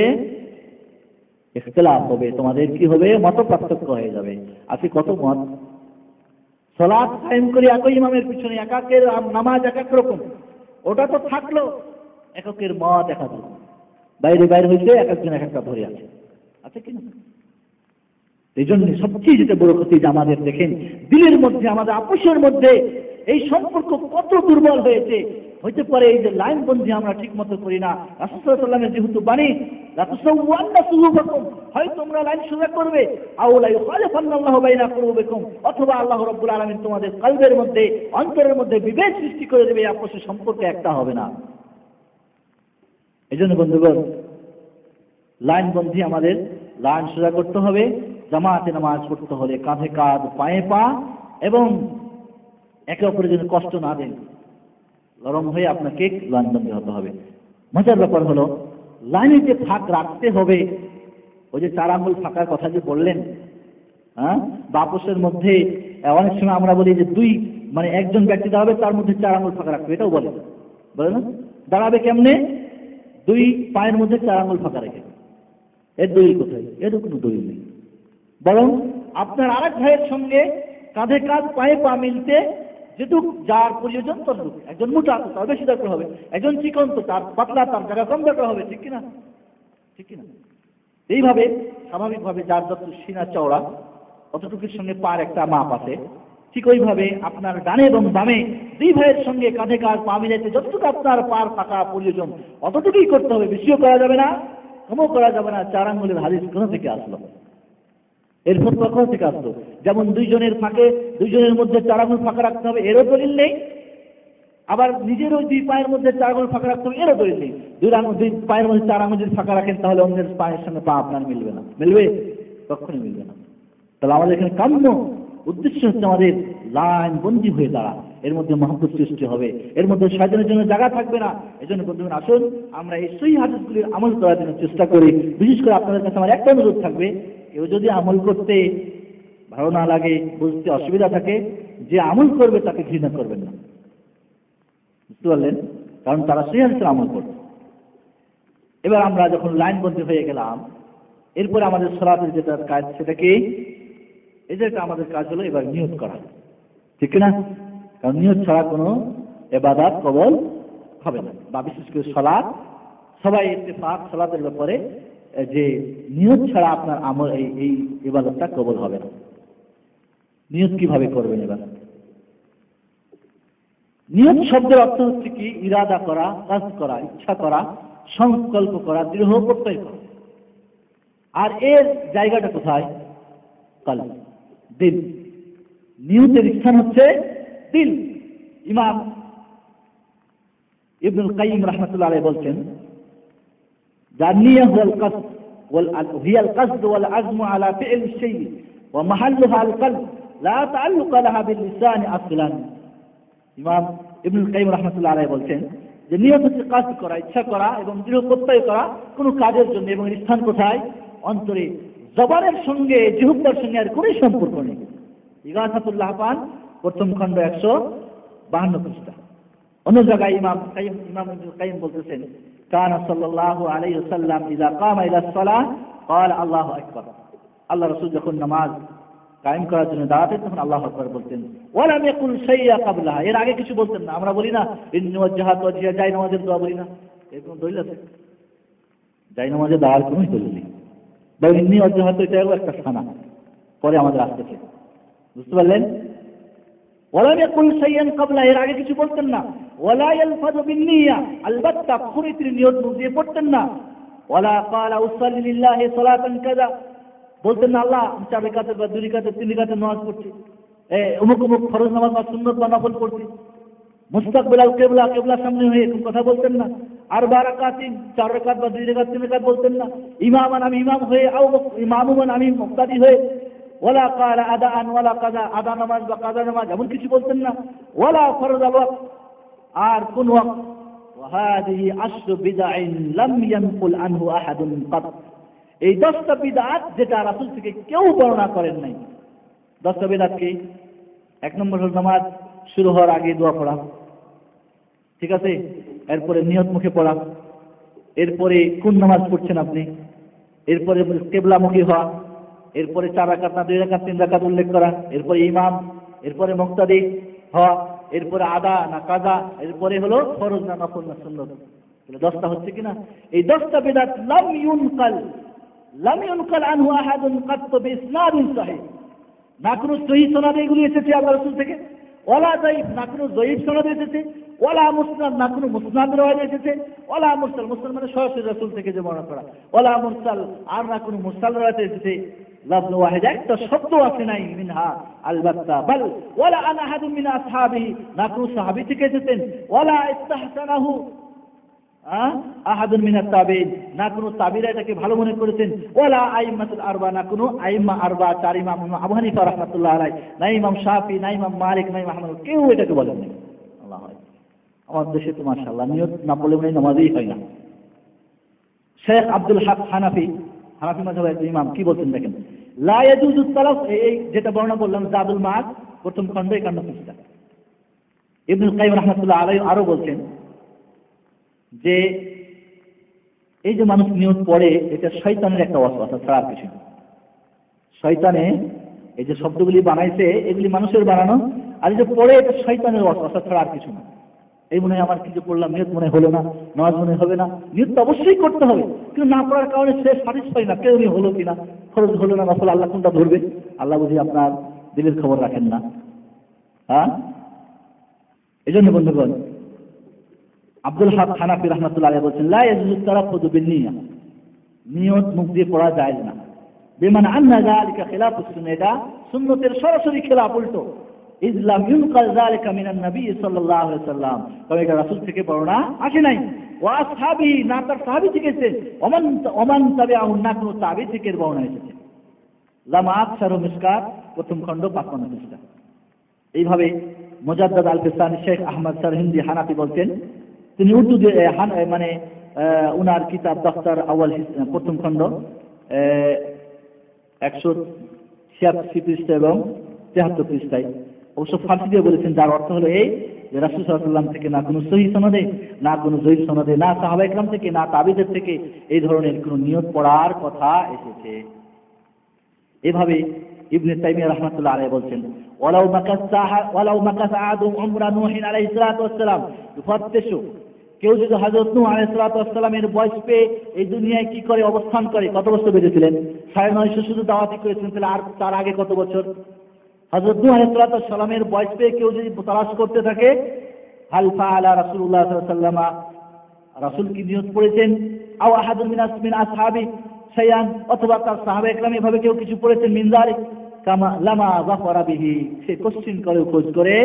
ইখতিলাফ হবে, তোমাদের কি হবে, মত পার্থক্য হয়ে যাবে। আজকে কত মত, সালাত কায়েম করে একই ইমামের পিছনে একাকের নামাজ এক এক রকম, ওটা তো থাকলো, এককের মত এক এক রকম, বাইরে হয়েছে এক একজন এক একটা ধরে আছে, আছে কিনা? এই জন্য সবচেয়ে যেটা বড় ক্ষতি যে আমাদের দেখেন দিলের মধ্যে, আমাদের আপোষের মধ্যে এই সম্পর্ক কত দুর্বল হয়েছে। হইতে পারে এই যে লাইন বন্ধি আমরা ঠিক মতো করি না। রাসূল সাল্লাল্লাহু আলাইহি ওয়াসাল্লামের যেহেতু বাণী লা তুসাওয়ান্না সুহুফাকুম, হয় তোমরা লাইন সোজা করবে, আও লা ইখালিফান্নাল্লাহু বাইনা কুলুবিকুম, অথবা আল্লাহ রাব্বুল আলামিন তোমাদের কলবের মধ্যে, অন্তরের মধ্যে বিভেদ সৃষ্টি করে দেবে, আপোষের সম্পর্ক একটা হবে না। এই জন্য বন্ধুগণ, লাইন বন্ধি আমাদের লাইন সোজা করতে হবে। জামাতে নামাজ পড়তে হলে কাঁধে কাঁধ পায়ে পা, এবং একে অপরের জন্য কষ্ট না দেন, নরম হয়ে আপনাকে লাইনবন্দি হতে হবে। মজার ব্যাপার হলো লাইনে যে ফাঁক রাখতে হবে, ওই যে 4 আঙ্গুল ফাঁকার কথা যে বললেন, হ্যাঁ, বাপসের মধ্যে অনেক সময় আমরা বলি যে মানে একজন ব্যক্তি দাঁড়াবে, তার মধ্যে 4 আঙ্গুল ফাঁকা রাখবে, এটাও বলে না? দাঁড়াবে কেমনে? 2 পায়ের মধ্যে 4 আঙ্গুল ফাঁকা রেখে। এর দলিল কোথায়? এর কোনো দলিল নেই। বরং আপনার আরেক ভাইয়ের সঙ্গে কাঁধে কাঁধ পায়ে পা মিলতে যেটুক যার প্রয়োজন ততটুকু। একজন মোটা তো তার বেশি দরকার হবে, একজন চিকন তো তার পাতলা তার জায়গা কম দরকার হবে, ঠিক কিনা? ঠিক কিনা? এইভাবে স্বাভাবিকভাবে যার যত সিনা চওড়া অতটুকুর সঙ্গে পার একটা মাপ আছে, ঠিক ওইভাবে আপনার ডানে এবং বামে 2 ভাইয়ের সঙ্গে কাঁধে কাঁধ পা মিলাইতে যতটুকু আপনার পার ফাঁকা প্রয়োজন অতটুকুই করতে হবে, বেশিও করা যাবে না, কমও করা যাবে না। 4 আঙ্গুলের হাদিস কোথা থেকে আসলো? এর ফতোয়া কোথা থেকে আসলো? যেমন 2 জনের ফাঁকে 2 জনের মধ্যে 4 আঙ্গুল ফাঁকা রাখতে হবে, এরও দলিল নেই। আবার নিজের ওই 2 পায়ের মধ্যে 4 আঙ্গুল ফাঁকা রাখতে হবে, এরও দলিল নেই। 2 পায়ের মধ্যে 4 আঙ্গুল যদি ফাঁকা রাখেন তাহলে অন্যের পায়ের সঙ্গে পা আপনার মিলবে না, মিলবে? কখনোই মিলবে না। তাহলে আমাদের এখানে কাম্য উদ্দেশ্য হচ্ছে আমাদের লাইন বন্দী হয়ে দাঁড়া, এর মধ্যে মহব্বত সৃষ্টি হবে, এর মধ্যে শয়তানের জন্য জায়গা থাকবে না। এজন্য বন্ধুগণ, আসুন আমরা এই সহিহ হাদিসগুলির আমল করার জন্য চেষ্টা করি। বিশেষ করে আপনাদের কাছে আমার একটা অনুরোধ থাকবে, কেউ যদি আমল করতে ভালো না লাগে, বুঝতে অসুবিধা থাকে, যে আমল করবে তাকে ঘৃণা করবেন না, বুঝতে পারলেন? কারণ তারা সহিহ হাদিসের আমল করবে। এবার আমরা যখন লাইন বন্দী হয়ে গেলাম, এরপরে আমাদের সালাতের যেটা কাজ, সেটা কি? এই যে আমাদের কাজ হলো এবার নিয়ত করা, ঠিক না? কারণ নিয়ত ছাড়া কোনো ইবাদত কবুল হবে না। বা বিশেষ করে সালাত, সবাই ইত্তেফাক সালাতের ব্যাপারে যে নিয়ত ছাড়া আপনার আমল এই ইবাদতটা কবুল হবে না। নিয়ত কিভাবে করবেন? এবার নিয়ত শব্দের অর্থ হচ্ছে কি? ইরাদা করা, কাজ করা, ইচ্ছা করা, সংকল্প করা, দৃঢ় প্রত্যয় করা। আর এর জায়গাটা কোথায়? কলব, দিল। নিয়তের স্থান হচ্ছে দিল। ইমাম ইবনুল কাইয়িম রাহমাতুল্লাহ আলাইহি বলছেন, জানিয়া হুয়াল কসদ হিয়াল কসদ ওয়াল আজমু আলা ফি'ল শাই ওয়া মাহাল্লুহা আল কলব লা তাআল্লুকা লাহা বিল লিসান আসলান। ইমাম ইবনুল কাইয়িম রাহমাতুল্লাহ আলাইহি বলছেন যে নিয়ত হচ্ছে কাজ করা, ইচ্ছা করা এবং দৃঢ় প্রত্যয় করা কোনো কাজের জন্য, এবং স্থান কোথায়? অন্তরে। জবানের সঙ্গে, জিহ্বার সঙ্গে আর কোনো সম্পর্ক নেই। ইগাসাতুল লাহফান প্রথম খণ্ড 152 পৃষ্ঠা। অন্য জায়গায় ইমাম ইবনুল কাইয়িম বলতেছেন, কানা সাল্লাল্লাহু আলাইহি ওয়াসাল্লাম ইযা কামা ইলা সালাহ ক্বালা আল্লাহু আকবার। আল্লাহ রাসূল যখন নামাজ কায়েম করার জন্য দাঁড়াতেন তখন আল্লাহু আকবার বলতেন। ওয়ালাম ইয়াকুল শাইয়া ক্বাবলাহা, এর আগে কিছু বলতেন না। আমরা বলি না ইন্নী ওয়াজ্জাহাতু ওয়াজহিয়া, যাই নামাজের দোয়া বলি না? এরকম দলিল আছে? যাই নামাজে দাঁড়ার কোনো দলিল নেই। বা ইন্নী ওয়াজ্জাহাতু, এটাও একটা সানা পরে আমাদের আসতেছে, বুঝতে পারলেন? ওয়ালাম ইয়াকুল শাইয়ান ক্বাবলা, এর আগে কিছু বলতেন না। ওয়ালা ইয়ালফাযু বিন-নিয়্যা, আলবাত্তা খুরিতির নিয়ত মুখ দিয়ে পড়তেন না। ওয়ালা ক্বালা উসাল্লি লিল্লাহি সালাতান কাযা, বলতেন না আল্লাহ 4 রাকাতের বা 2 রাকাতের 3 রাকাতের নামাজ পড়ছি, অমুক অমুক ফরজ নামাজ বা সুন্নত বা নফল পড়ছি। মুস্তাকবিল আল কিবলা, কিবলার সামনে হয়ে এরকম কথা বলতেন না। আরবা রাকাতিন, 4 রাকাত বা 2 রাকাত 3 রাকাত বলতেন না। ইমামান, আমি ইমাম হয়ে, আও ইমামুমান, আমি মুক্তাদি হয়ে, ওয়ালা ক্বালা আদাআন ওয়ালা কাযা, আদা নামাজ বা কাযা নামাজ এমন কিছু বলতেন না। ওয়ালা ফরজ আল ওয়াক্ত, আর কোন ওয়াক্ত। ওয়াহাদিহি আশরু বিদআইন লাম ইয়ানকুল আনহু আহাদুন কাত, এই 10টা বিদআত যেটা রাসূল থেকে কেউ বর্ণনা করেন নাই। 10টা বিদআত কি? 1 নম্বর হল নামাজ শুরু হওয়ার আগে দোয়া পড়া, ঠিক আছে? এরপরে নিয়ত মুখে পড়া, এরপরে কোন নামাজ পড়ছেন আপনি, এরপরে কিবলামুখী হওয়া, এরপরে 4 রাকাত না 2 রাকাত 3 রাকাত উল্লেখ করা, এরপরে ইমাম, এরপরে মুক্তাদি হওয়া, এরপরে আদা না কাজা, এরপরে হলো ফরজ না নফল না সুন্নাত। তাহলে 10টা হচ্ছে কিনা? এই 10টা বিদআত লাম ইউনকাল আনহু আহাদুন কাত বিইসনাদিন সহিহ, না কোনো সহিহ সনদে এগুলি এসেছে আল্লাহ রাসূল থেকে, ওয়ালা যায়িফ, না কোনো যায়িফ সনদে এসেছে, ওয়ালা মুসনাদ, না কোনো মুসনাদ রওয়ায়ে এসেছে, ওয়ালা মুরসাল, মুরসাল মানে সরাসরি রাসূল থেকে যে বর্ণনা করা, ওয়ালা মুরসাল, আর না কোনো মুরসাল রওয়ায়ে এসেছে। লফজ ওয়াহিদ, একটা শব্দ আছে নাই মিনহা আলবাত্তা, বাল ওয়ালা আন আহাদুম মিন আসহাবিহি, না কোনো সাহাবী থেকে এসেছেন, ওয়ালা ইস্তাহসানাহু আহাদুন মিনাত তাবিঈন, না কোনো তাবিঈরা এটাকে ভালো মনে করেছেন, ওয়ালা আইম্মাতুল আরবা, না কোনো আইম্মা আরবা 4 ইমাম, আবু হানিফা রাহমাতুল্লাহ আলাইহি, না ইমাম শাফি, না ইমাম মালিক, না ইমাম আহমদ, কেউ এটাকে বলেন না। আল্লাহু আকবার। আমার দেশে তো মাশাআল্লাহ নিয়ত না পড়লে মনে নামাজই হয় না। শেখ আব্দুল হক হানাফি মাযহাবের ইমাম কি বলছেন দেখেন, লা ইয়াজুজু তালাফ, এই যেটা বর্ণনা করলাম জাদুল মাআদ প্রথম খণ্ড 51 পৃষ্ঠা। ইবনুল কাইয়িম রাহমাতুল্লাহ আলাইহি আরো বলছেন যে এই যে মানুষ নিয়ত পড়ে, এটা শয়তানের একটা ওয়াসওয়াসা ছাড়া আর কিছু না। শয়তানে এই যে শব্দগুলি বানাইছে এগুলি মানুষের বানানো, আর এই যে পড়ে এটা শয়তানের ওয়াসওয়াসা ছাড়া আর কিছু না। এই মনে হয় আমার কিছু পড়লাম, নিয়ত মনে হলো না, নামাজ মনে হবে না। নিয়ত তো অবশ্যই করতে হবে, কিন্তু না পড়ার কারণে সে স্যাটিসফাই না, কেউ হলো কিনা, ফরজ হলো না নফল, আল্লাহ কোনটা ধরবে? আল্লাহ বুঝি আপনার দিলের খবর রাখেন না। হ্যাঁ, এই জন্য বন্ধুগণ আব্দুল হক হানাফি রাহমাতুল্লাহ আলাইহি বলেছেন, লা ইয়াজুজু তারাফফুযু বিন-নিয়্যাহ, নিয়ত মুখ দিয়ে পড়া যায় না। বিমান আন্না যালিকা খিলাফুস সুন্নাহ, এটা সুন্নতের সরাসরি খেলাফ, উল্টো। ইসলাম ইউনকাল যালিকা মিনান নবী সাল্লাল্লাহু আলাইহি ওয়াসাল্লাম, তবে এটা রাসূল থেকে বর্ণনা আসে নাই। ওয়া আসহাবি, না তার সাহাবী থেকে এসেছে, ওমান তাবিআহু, না কোনো তাবী থেকে বর্ণনা এসেছে। লামাত শারহ মিশকাত প্রথম খণ্ড 55 পৃষ্ঠা। এইভাবে মুজাদ্দাদ আল-ফিসানি শেখ আহমদ সরহিন্দি হানাফি বলছেন, তিনি উর্দু মানে উনার কিতাব দফতর আউয়াল প্রথম খণ্ড 186 পৃষ্ঠা এবং 73 পৃষ্ঠায় অবশ্য ফার্সি দিয়ে বলেছেন, যার অর্থ হলো এই যে রাসূল সাল্লাল্লাহু আলাইহি ওয়াসাল্লাম থেকে না কোনো সহিহ সনদে, না কোনো যঈফ সনদে, না সাহাবা ইকরাম থেকে, না তাবিঈদের থেকে এই ধরনের কোনো নিয়ত পড়ার কথা এসেছে। এভাবে ইবনে তাইমিয়া রাহমাতুল্লাহ আলাইহি বলছেন, ওয়ালাউ মাকাসা আদম উমরা নূহিন আলাইহিস সালাতু ওয়াস সালাম ইফাত্তিশু, কেউ যদি হযরত নূহ আলাইহিস সালাতু ওয়াস সালামের বয়স পেয়ে এই দুনিয়ায় কি করে অবস্থান করে, কত বছর বেঁচেছিলেন? 950 শুধু দাওয়াতি করেছিলেন, তাহলে আর তার আগে কত বছর? হযরত নূহ আলাইহিস সালাতু ওয়াস সালামের বয়স পেয়ে কেউ যদি তালাশ করতে থাকে, হাল ফাআলা রাসূলুল্লাহ সাল্লাল্লাহু আলাইহি ওয়াসাল্লাম, রাসূল কি নিয়ত পড়েছেন? আও আহাদুন মিন আসহাবি শাইআন, অথবা তার সাহাবা ইকরাম এভাবে কেউ কিছু পড়েছেন, মিন যালিক কামা লামা যাফারা বিহি, সে কোশ্চিন করে খোঁজ করে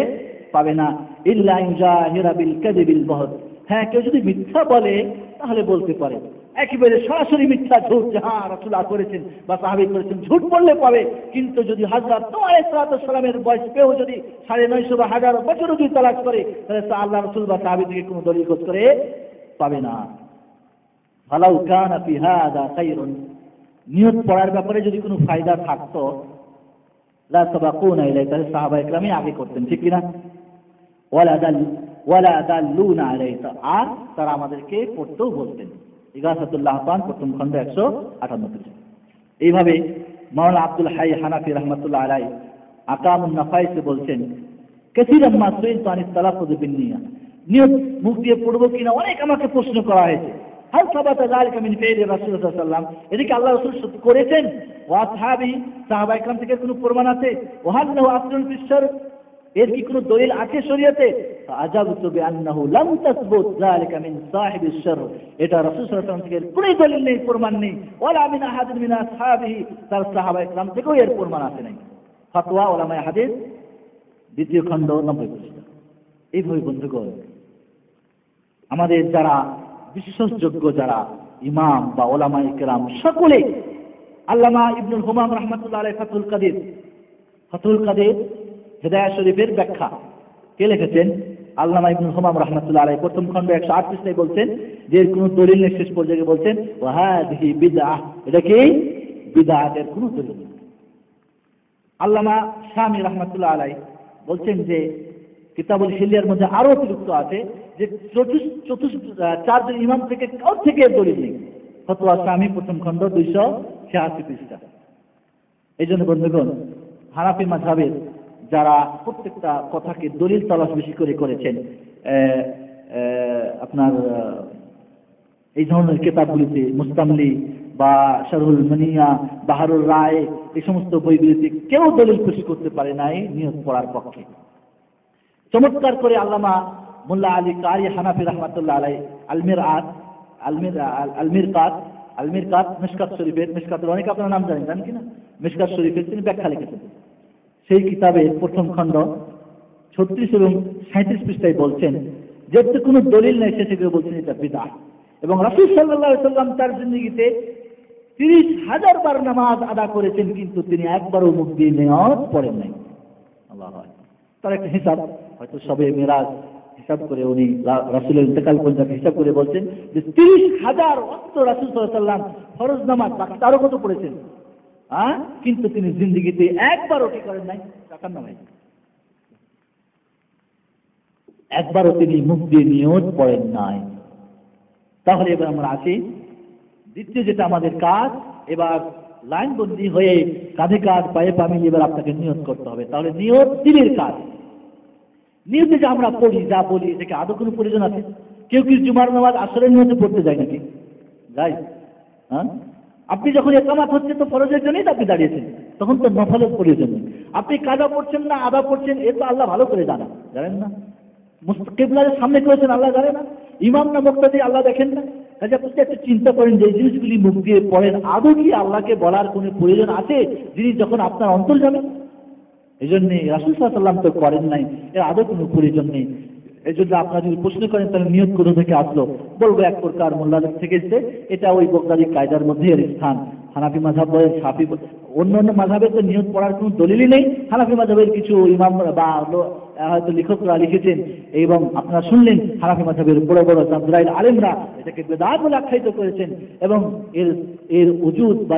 পাবে না। ইল্লা ইউজাহিরা বিল কাযিবিল বহদ, হ্যাঁ কেউ যদি মিথ্যা বলে তাহলে বলতে পারে, একেবারে সরাসরি মিথ্যা ঝুট, যে হ্যাঁ রাসূল করেছেন বা সাহাবী করেছেন, ঝুট বললে পাবে। কিন্তু যদি হযরত নূহ আলাইহিস সালামের বয়স পেয়েও যদি 950 বা 1000 বছর যদি তালাশ করে, তাহলে আল্লাহ রাসূল বা সাহাবী থেকে কোনো দলিল খোঁজ করে পাবে না। ফালাউ কানা ফি হাযা খায়রুন, নিয়ত পড়ার ব্যাপারে যদি কোনো ফায়দা থাকতো, লা সাবাকুনা ইলাইহি, তাহলে সাহাবা ইকরামই আগে করতেন, ঠিক কিনা? ওয়ালা দাল্লুনা আলাইহি, আর তারা আমাদেরকে পড়তেও বলতেন। ইগাসাতুল লাহফান প্রথম খণ্ড 158। এইভাবে মাওলানা আব্দুল হাই হানাফি রাহমাতুল্লাহ আলাইহি আকামুন নাফাইসে বলছেন, কাসীরাম মা সুইলতু আনিত তালাফুযু বিন-নিয়্যাহ, নিয়ত মুখ দিয়ে পড়বো কিনা অনেক আমাকে প্রশ্ন করা হয়েছে। হাল সাবাতা যালিকা মিন ফি'লি রাসূলুল্লাহ সাল্লাল্লাহু আলাইহি ওয়াসাল্লাম, এদিকে আল্লাহ রাসূল করেছেন, ওয়া আসহাবি, সাহাবা ইকরাম থেকে কোনো প্রমাণ আছে? ওয়া হাল লাহু আসলুন ফিশ শারঈ, এর কি কোনো দলিল আছে শরীয়তে? আজাবতু বিআন্নাহু লাম তাসবুত যালিকা মিন সাহিবিশ শারঈ, এটা রাসূল সাল্লাল্লাহু আলাইহি ওয়াসাল্লাম থেকে কোনো দলিল নেই, প্রমাণ নেই। ওয়ালা মিন আহাদিন মিন আসহাবিহি, তার সাহাবা ইকরাম থেকেও এর প্রমাণ আসে নাই। ফতোয়া উলামায়ে হাদিস দ্বিতীয় খণ্ড 90 পৃষ্ঠা। এইভাবে বন্ধুগণ আমাদের যারা বিশ্বাসযোগ্য যারা ইমাম বা ওলামায়ে কেরাম সকলে, আল্লামা ইবনুল হুমাম রাহমাতুল্লাহ আলাইহি ফাতুল কাদির হিদায়াত শরীফের ব্যাখ্যা কে লিখেছেন? আল্লামা ইবনুল হুমাম রাহমাতুল্লাহ আলাইহি প্রথম খণ্ড 108 পৃষ্ঠায় বলছেন যে এর কোনো দলিল নেই। শেষ পর্যায়ে বলছেন ওয়া হাদিহি বিদআহ, এটা কি বিদআতের কোনো দলিল নেই। আল্লামা শামী রাহমাতুল্লাহ আলাইহি বলছেন যে কিতাবুল হিলিয়ার মধ্যে আরো অতিরিক্ত আছে যে চারজন ইমাম থেকে কারোর থেকে দলিল নেই। ফতোয়া শামী প্রথম খণ্ড 286 পৃষ্ঠা। এই জন্য বন্ধুগণ হানাফি মাযহাবের যারা প্রত্যেকটা কথাকে দলিল তালাশ বেশি করে করেছেন, আপনার এই ধরনের কিতাবগুলিতে মুস্তামলি বা শারহুল মানিয়া, বাহারুল রায়, এই সমস্ত বইগুলিতে কেউ দলিল পেশ করতে পারে নাই নিয়ত পড়ার পক্ষে। চমৎকার করে আল্লামা মোল্লা আলী কারি হানাফি রাহমাতুল্লাহ আলাইহি আল-মিরকাত মিশকাত শরীফের, মিশকাতের অনেক আপনার নাম জানেন কিনা, মিশকাত শরীফের তিনি ব্যাখ্যা লিখেছেন। সেই কিতাবের প্রথম খণ্ড 36 এবং 37 পৃষ্ঠায় বলছেন যে কোনো দলিল নেই, সে থেকে বলছেন এটা বিদআত। এবং রাসূল সাল্লাল্লাহু আলাইহি ওয়াসাল্লাম তার জিন্দেগিতে 30,000 বার নামাজ আদা করেছেন, কিন্তু তিনি একবারও মুখ দিয়ে নিয়ত পড়েন নাই। আল্লাহু আকবার। তার একটা হিসাব, হয়তো সবে মেরাজ হিসাব করে উনি রাসূলের ইন্তেকাল পর্যন্ত হিসাব করে বলছেন যে 30,000 ওয়াক্ত রাসূল সাল্লাল্লাহু আলাইহি ওয়াসাল্লাম ফরজ নামাজ বাকি আরো কত পড়েছেন, কিন্তু তিনি জিন্দেগিতে একবারও কি করেন নাই, টাকার নামাই একবারও তিনি মুখ দিয়ে নিয়ত পড়েন নাই। তাহলে এবার আমরা আসি দ্বিতীয় যেটা আমাদের কাজ, এবার লাইনবন্দি হয়ে কাঁধে কাঁধ পায়ে পা মিলিয়ে এবার আপনাকে নিয়ত করতে হবে। তাহলে নিয়ত দিলের কাজ। নিয়তে যে আমরা পড়ি, যা বলি, এটাকে আদৌ কোনো প্রয়োজন আছে? কেউ কি জুমার নামাজ আসরের নিয়তে পড়তে যায় নাকি? যাই? আপনি যখন ইকামত হচ্ছে তো ফরজের জন্যই আপনি দাঁড়িয়েছেন, তখন তো নফলের প্রয়োজন নেই। আপনি কাজা পড়ছেন না আদা পড়ছেন, এ তো আল্লাহ ভালো করে জানেন, জানেন না? কিবলার সামনে করেছেন আল্লাহ জানে না? ইমাম না মুক্তাদি আল্লাহ দেখেন না? কাজে আপনি একটু চিন্তা করেন যে এই জিনিসগুলি মুখ দিয়ে পড়েন, আদৌ কি আল্লাহকে বলার কোনো প্রয়োজন আছে যিনি যখন আপনার অন্তর জানেন? এই জন্যে রাসূল সাল্লাল্লাহু আলাইহি ওয়াসাল্লাম তো করেন নাই, এর আদৌ কোনো প্রয়োজন নেই। এই জন্য আপনারা যদি প্রশ্ন করেন তাহলে নিয়ত কোথা থেকে আসলো, বলবো এক প্রকার মোল্লাদের থেকে এসেছে। এটা ওই বগদাদি কায়দার মধ্যে এর স্থান। হানাফি মাযহাব বলেন, শাফি অন্যান্য মাযহাবে তো নিয়ত পড়ার কোনো দলিলই নেই। হানাফি মাযহাবের কিছু ইমাম বা হয়তো লেখকরা লিখেছেন এবং আপনারা শুনলেন হানাফি মাযহাবের বড় বড় জাবরাইল আলেমরা এটাকে বেদাত বলে আখ্যায়িত করেছেন এবং এর ওজুদ বা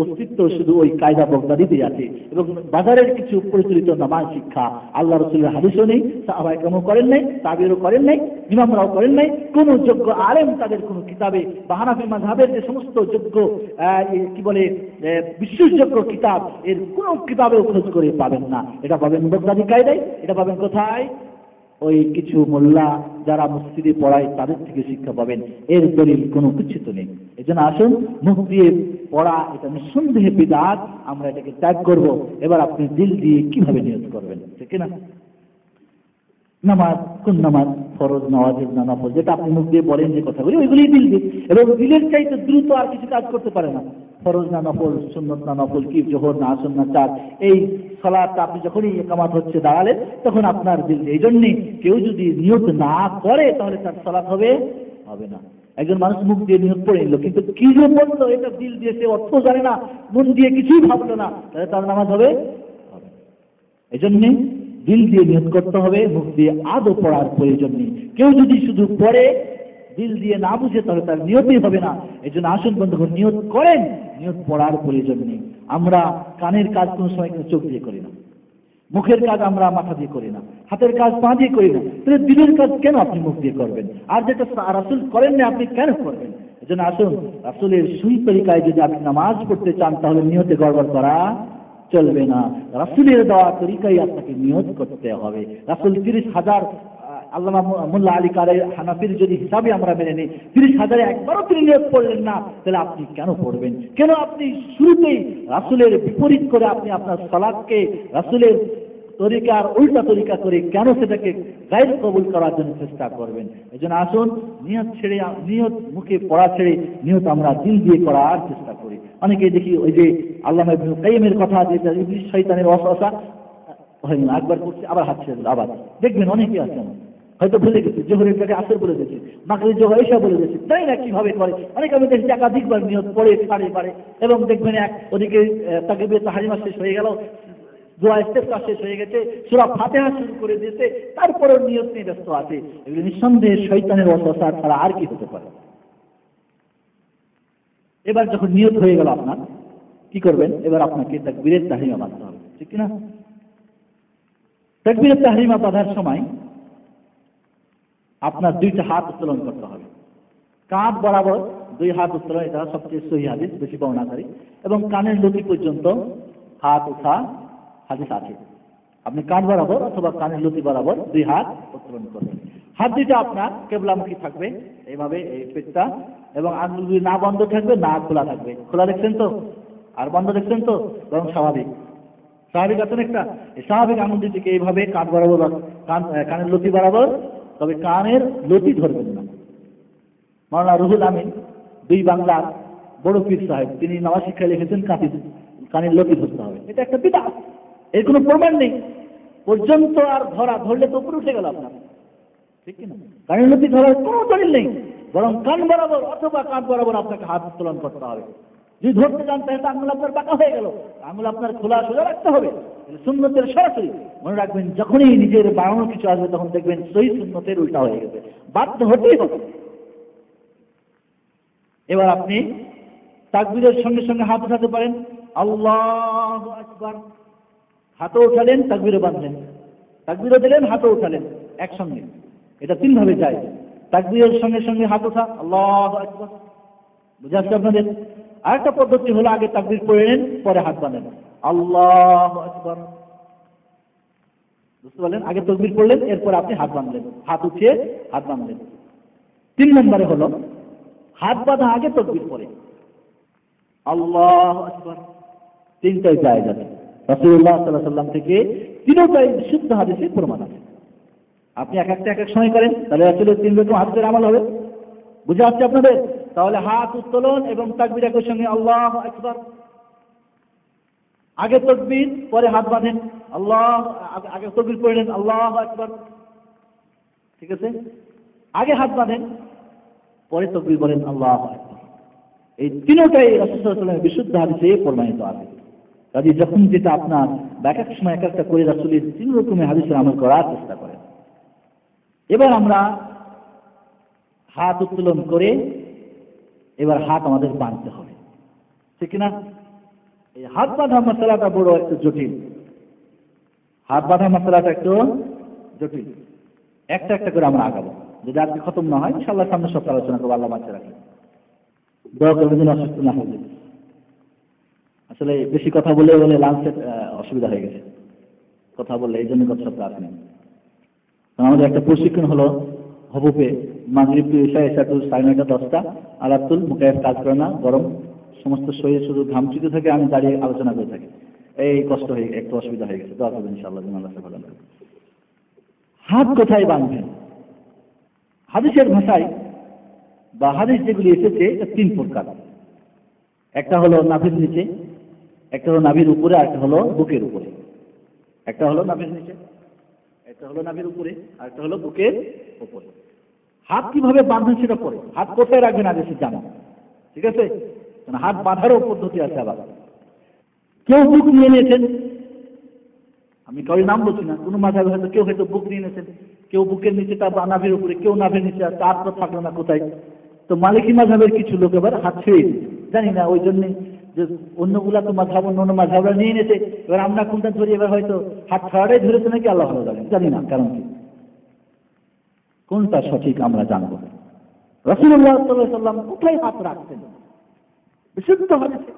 অস্তিত্ব শুধু ওই কায়দা বগদাদিতেই আছে। এবং বাজারের কিছু পরিচালিত নামাজ শিক্ষা আল্লাহ রাসূলের হাদিসও নেই, সাহাবায়ে কেরামও করেন নাই, তাবিঈনও করেন নাই, ইমামরাও করেন নাই। কোন যোগ্য আলেম তাদের কোন কিতাবে বা হানাফি মাযহাবের যে সমস্ত যোগ্য কি বলে বিশ্বাসযোগ্য কিতাব, এর কোন কিতাবেও খোঁজ করে পাবেন না। এটা পাবেন বগদাদি কায়দায়, এটা পাবেন কোথায়? ওই কিছু মোল্লা যারা মসজিদে পড়ায় তাদের থেকে শিক্ষা পাবেন। এর দলিল কোনো কিছু তো নেই। এই জন্য আসুন, মুখ দিয়ে পড়া এটা নিঃসন্দেহে বিদআত, আমরা এটাকে ত্যাগ করব। এবার আপনি দিল দিয়ে কিভাবে নিয়ত করবেন, ঠিক না? নামাজ, কোন নামাজ? ফরজ, নওয়াজিব না নফল, যেটা আপনি মুখ দিয়ে বলেন যে কথাগুলি ওইগুলি দিল দিয়ে, এবং দিলের চাইতে দ্রুত আর কিছু কাজ করতে পারে না। ফরজ না নফল, সুন্নত না নফল, কি জোহর না আসর না চার, এই সালাতটা আপনি যখনই ইকামত হচ্ছে দাঁড়ালেন তখন আপনার দিল। এই জন্যে কেউ যদি নিয়ত না করে তাহলে তার সালাত হবে না। একজন মানুষ মুখ দিয়ে নিয়ত পড়ে নিল, কিন্তু কি যে বললো এটা দিল দিয়ে, সে অর্থ জানে না, মন দিয়ে কিছুই ভাবলো না, তাহলে তার নামাজ হবে? এই জন্যে দিল দিয়ে নিয়ত করতে হবে, মুখ দিয়ে আদৌ পড়ার প্রয়োজন নেই। কেউ যদি শুধু পড়ে দিল দিয়ে না বুঝে তাহলে তার নিয়তই হবে না। এই জন্য আসুন বন্ধুগণ, নিয়ত করেন, নিয়ত পড়ার প্রয়োজন নেই। আমরা কানের কাজ কোনো সময় চোখ দিয়ে করি না, মুখের কাজ আমরা মাথা দিয়ে করি না, হাতের কাজ পা দিয়ে করি না, তাহলে দিলের কাজ কেন আপনি মুখ দিয়ে করবেন? আর যেটা রাসূল করেন না আপনি কেন করবেন? এই জন্য আসুন, রাসূলের সহি তরিকায় যদি আপনি নামাজ পড়তে চান তাহলে নিয়তে গড়বড় করা চলবে না। রাসূলের দেওয়া তরিকায় আপনাকে নিয়ত করতে হবে। রাসূল 30,000, আল্লামা মোল্লা আলী কারি হানাফির যদি হিসাবে আমরা মেনে নিই 30,000 একবারও তিনি নিয়ত পড়লেন না, তাহলে আপনি কেন পড়বেন? কেন আপনি শুরুতেই রাসূলের বিপরীত করে আপনি আপনার সালাতকে রাসূলের তরিকার উল্টা তরিকা করে কেন সেটাকে গায়র কবুল করার জন্য চেষ্টা করবেন? এই জন্য আসুন, নিয়ত মুখে পড়া ছেড়ে নিয়ত আমরা দিল দিয়ে করার চেষ্টা করি। অনেকে দেখি ওই যে আল্লামা ইবনে কাইয়িমের কথা, যেটা ইবলিস শয়তানের ওয়াসওয়াসা, একবার করছে আবার হাত ছেড়ে দিল, আবার দেখবেন অনেকে আছেন হয়তো ভুলে গেছে, জোহরের জায়গায় আসর বলে দিয়েছে, মাগরিব জোহর এসা বলে দিয়েছে, তাই না কিভাবে করে। অনেক আমি দেখছি একাধিকবার নিয়ত পড়ে পারে এবং দেখবেন এক ওদিকে তাকবীরে তাহরিমা শেষ হয়ে গেল, দোয়া ইস্তেফতাহ শেষ হয়ে গেছে, সূরা ফাতিহা শুরু করে দিয়েছে, তারপরেও নিয়ত নিয়ে ব্যস্ত আছে। এগুলো নিঃসন্দেহে শয়তানের ওয়াসওয়াসা ছাড়া আর কি হতে পারে। এবার যখন নিয়ত হয়ে গেল আপনার, কি করবেন? এবার আপনাকে তাকবীরের তাহরিমা বাঁধতে হবে, ঠিক কিনা? তাকবীরের তাহরিমা বাঁধার সময় আপনার দুইটা হাত উত্তোলন করতে হবে, কাঁধ বরাবর দুই হাত উত্তোলন, এটা সবচেয়ে সহিহ হাদিস, বেশি বর্ণনাকারী। এবং কানের লতি পর্যন্ত হাত উঠা হাদিস আছে। আপনি কাঁধ বরাবর অথবা কানের লতি বরাবর দুই হাত উত্তোলন করবেন। হাত দুইটা আপনার কেবলামুখী থাকবে, এইভাবে এই পেটটা, এবং আঙুলগুলি না বন্ধ থাকবে না খোলা থাকবে। খোলা দেখছেন তো? আর বন্ধ দেখছেন তো? বরং স্বাভাবিক স্বাভাবিক আছেন একটা। এই স্বাভাবিক আঙুল দুটিকে এইভাবে কাঁধ বরাবর, কানের লতি বরাবর, তবে কানের লতি ধরবেন না। মাওলানা রুহুল আমিন দুই বাংলার বড় পীর সাহেব, তিনি নামাজ শিক্ষায় লিখেছেন কানের লতি ধরতে হবে। এটা একটা বিদআত, এর কোনো প্রমাণ নেই পর্যন্ত। আর ধরলে তো উপরে উঠে গেল আপনার, ঠিক কিনা? কানের লতি ধরার কোনো দলিল নেই, বরং কান বরাবর অথবা কাঁধ বরাবর আপনাকে হাত উত্তোলন করতে হবে। যদি ধরতে যান তাহলে আঙুল আপনার বাঁকা হয়ে গেল, আঙুল আপনার খোলা সোজা রাখতে হবে, সুন্নতের সরাসরি। মনে রাখবেন, যখনই নিজের বাড়ানো কিছু আসবে তখন দেখবেন সহি সুন্নতের উল্টা হয়ে গেছে, বাধ্য হতেই হবে। এবার আপনি তাকবীরের সঙ্গে সঙ্গে হাত উঠাতে পারেন, আল্লাহু আকবার, হাতও উঠালেন, তাকবীরও বাঁধলেন, তাকবীরও দিলেন, হাতও উঠালেন একসঙ্গে। এটা তিন ভাবে যায়। তাকবীরের সঙ্গে সঙ্গে হাত ওঠা, আল্লাহু আকবার, বুঝে আসছে আপনাদের? আরেকটা পদ্ধতি হলো, আগে তাকবীর পড়ে নেন, পরে হাত বাঁধেন, আল্লাহু আকবার, বুঝতে পারলেন? আগে তাকবীর পড়লেন, এরপর আপনি হাত বাঁধলেন, হাত উঠিয়ে হাত বাঁধলেন। 3 নম্বরে হলো হাত বাঁধা আগে তাকবীর পড়ে, আল্লাহু আকবার। তিনটাই জায়েজ আছে, রাসূলুল্লাহ সাল্লাল্লাহু আলাইহি ওয়াসাল্লাম থেকে তিনটাই বিশুদ্ধ হাদিসে প্রমাণ আছে। আপনি এক একটা এক এক সময় করেন, তাহলে আসলে 3 রকম হাদিসের আমল হবে। বুঝে আসছে আপনাদের? তাহলে হাত উত্তোলন এবং তাকবীর একই সঙ্গে, আল্লাহু আকবার। আগে তাকবীর পরে হাত বাঁধেন, আগে তাকবীর পড়ে নেন, আল্লাহু আকবার, ঠিক আছে? আগে হাত বাঁধেন, পরে তাকবীর বলেন, আল্লাহু আকবার। এই তিনটাই রাসূল সাল্লাল্লাহু আলাইহি ওয়াসাল্লামের বিশুদ্ধ হাদিসে প্রমাণিত আছে। কাজে যখন যেটা আপনার এক এক সময় এক একটা করে রাসূলের 3 রকমের হাদিসের আমল করার চেষ্টা করেন। এবার আমরা হাত উত্তোলন করে এবার হাত আমাদের বাঁধতে হবে, ঠিক না? এই হাত বাঁধা মশলাটা বড় একটু জটিল। হাত বাঁধা মশলাটা একটু জটিল। একটা একটা করে আমরা আগাবো, যদি আজকে খতম না হয় ইনশাআল্লাহ সামনে সপ্তাহে আলোচনা করবো। আল্লাহ বাঁচিয়ে রাখেন, দোয়া করবেন যেন অসুস্থ না হয়ে যায়। আসলে বেশি কথা বলে লাঞ্চের অসুবিধা হয়ে গেছে, কথা বললে এই জন্য কথা সপ্তাহ আসেনি। আমাদের একটা প্রশিক্ষণ হলো হবুপে, মাগরিব টু এশা, এশা টু 9:30 10টা, আলাতুল মুকায়েফ কাজ করে না, গরম, সমস্ত শরীর শুধু ঘামচিতে থাকে, আমি দাঁড়িয়ে আলোচনা করে থাকি। এই কষ্ট হয়ে একটু অসুবিধা হয়ে গেছে, দোয়া করবেন ইনশাআল্লাহ আল্লাহ ভালো লাগবে। হাত কোথায় বাঁধবেন? হাদিসের ভাষায় বা হাদিস যেগুলি এসেছে 3 প্রকার। একটা হলো নাভির নিচে, একটা হলো নাভির উপরে, আর একটা হলো বুকের উপরে। একটা হলো নাভির নিচে, একটা হলো নাভির উপরে, আর একটা হলো বুকের উপরে। হাত কিভাবে বাঁধবেন সেটা পরে, হাত কোথায় রাখবেন আগে সে জানা, ঠিক আছে? হাত বাঁধারও পদ্ধতি আছে আবার। কেউ বুক নিয়ে নিয়েছেন, আমি কারোর নাম বলছি না, কোনো মাঝাবে হয়তো কেউ হয়তো বুক নিয়ে নিয়েছেন, কেউ বুকের নিচে, তার নাভির উপরে, কেউ নাভির নিচে, আর তার তো থাকলো না কোথায়। তো মালিকি মাযহাবের কিছু লোক এবার হাত ছেড়ে দিচ্ছে, জানি না ওই জন্যে যে অন্যগুলা তো মাযহাব অন্য মাযহাবরা নিয়ে নিয়েছে, এবার আমরা কোনটা ধরি, এবার হয়তো হাত ছাড়াটাই ধরেছে নাকি আল্লাহ ভালো জানেন, জানি না কারণ কি, কোনটা সঠিক আমরা জানবো। রাসূলুল্লাহ সাল্লাল্লাহু আলাইহি ওয়াসাল্লাম কোথায় হাত রাখতেন? বিশুদ্ধ হাদিসে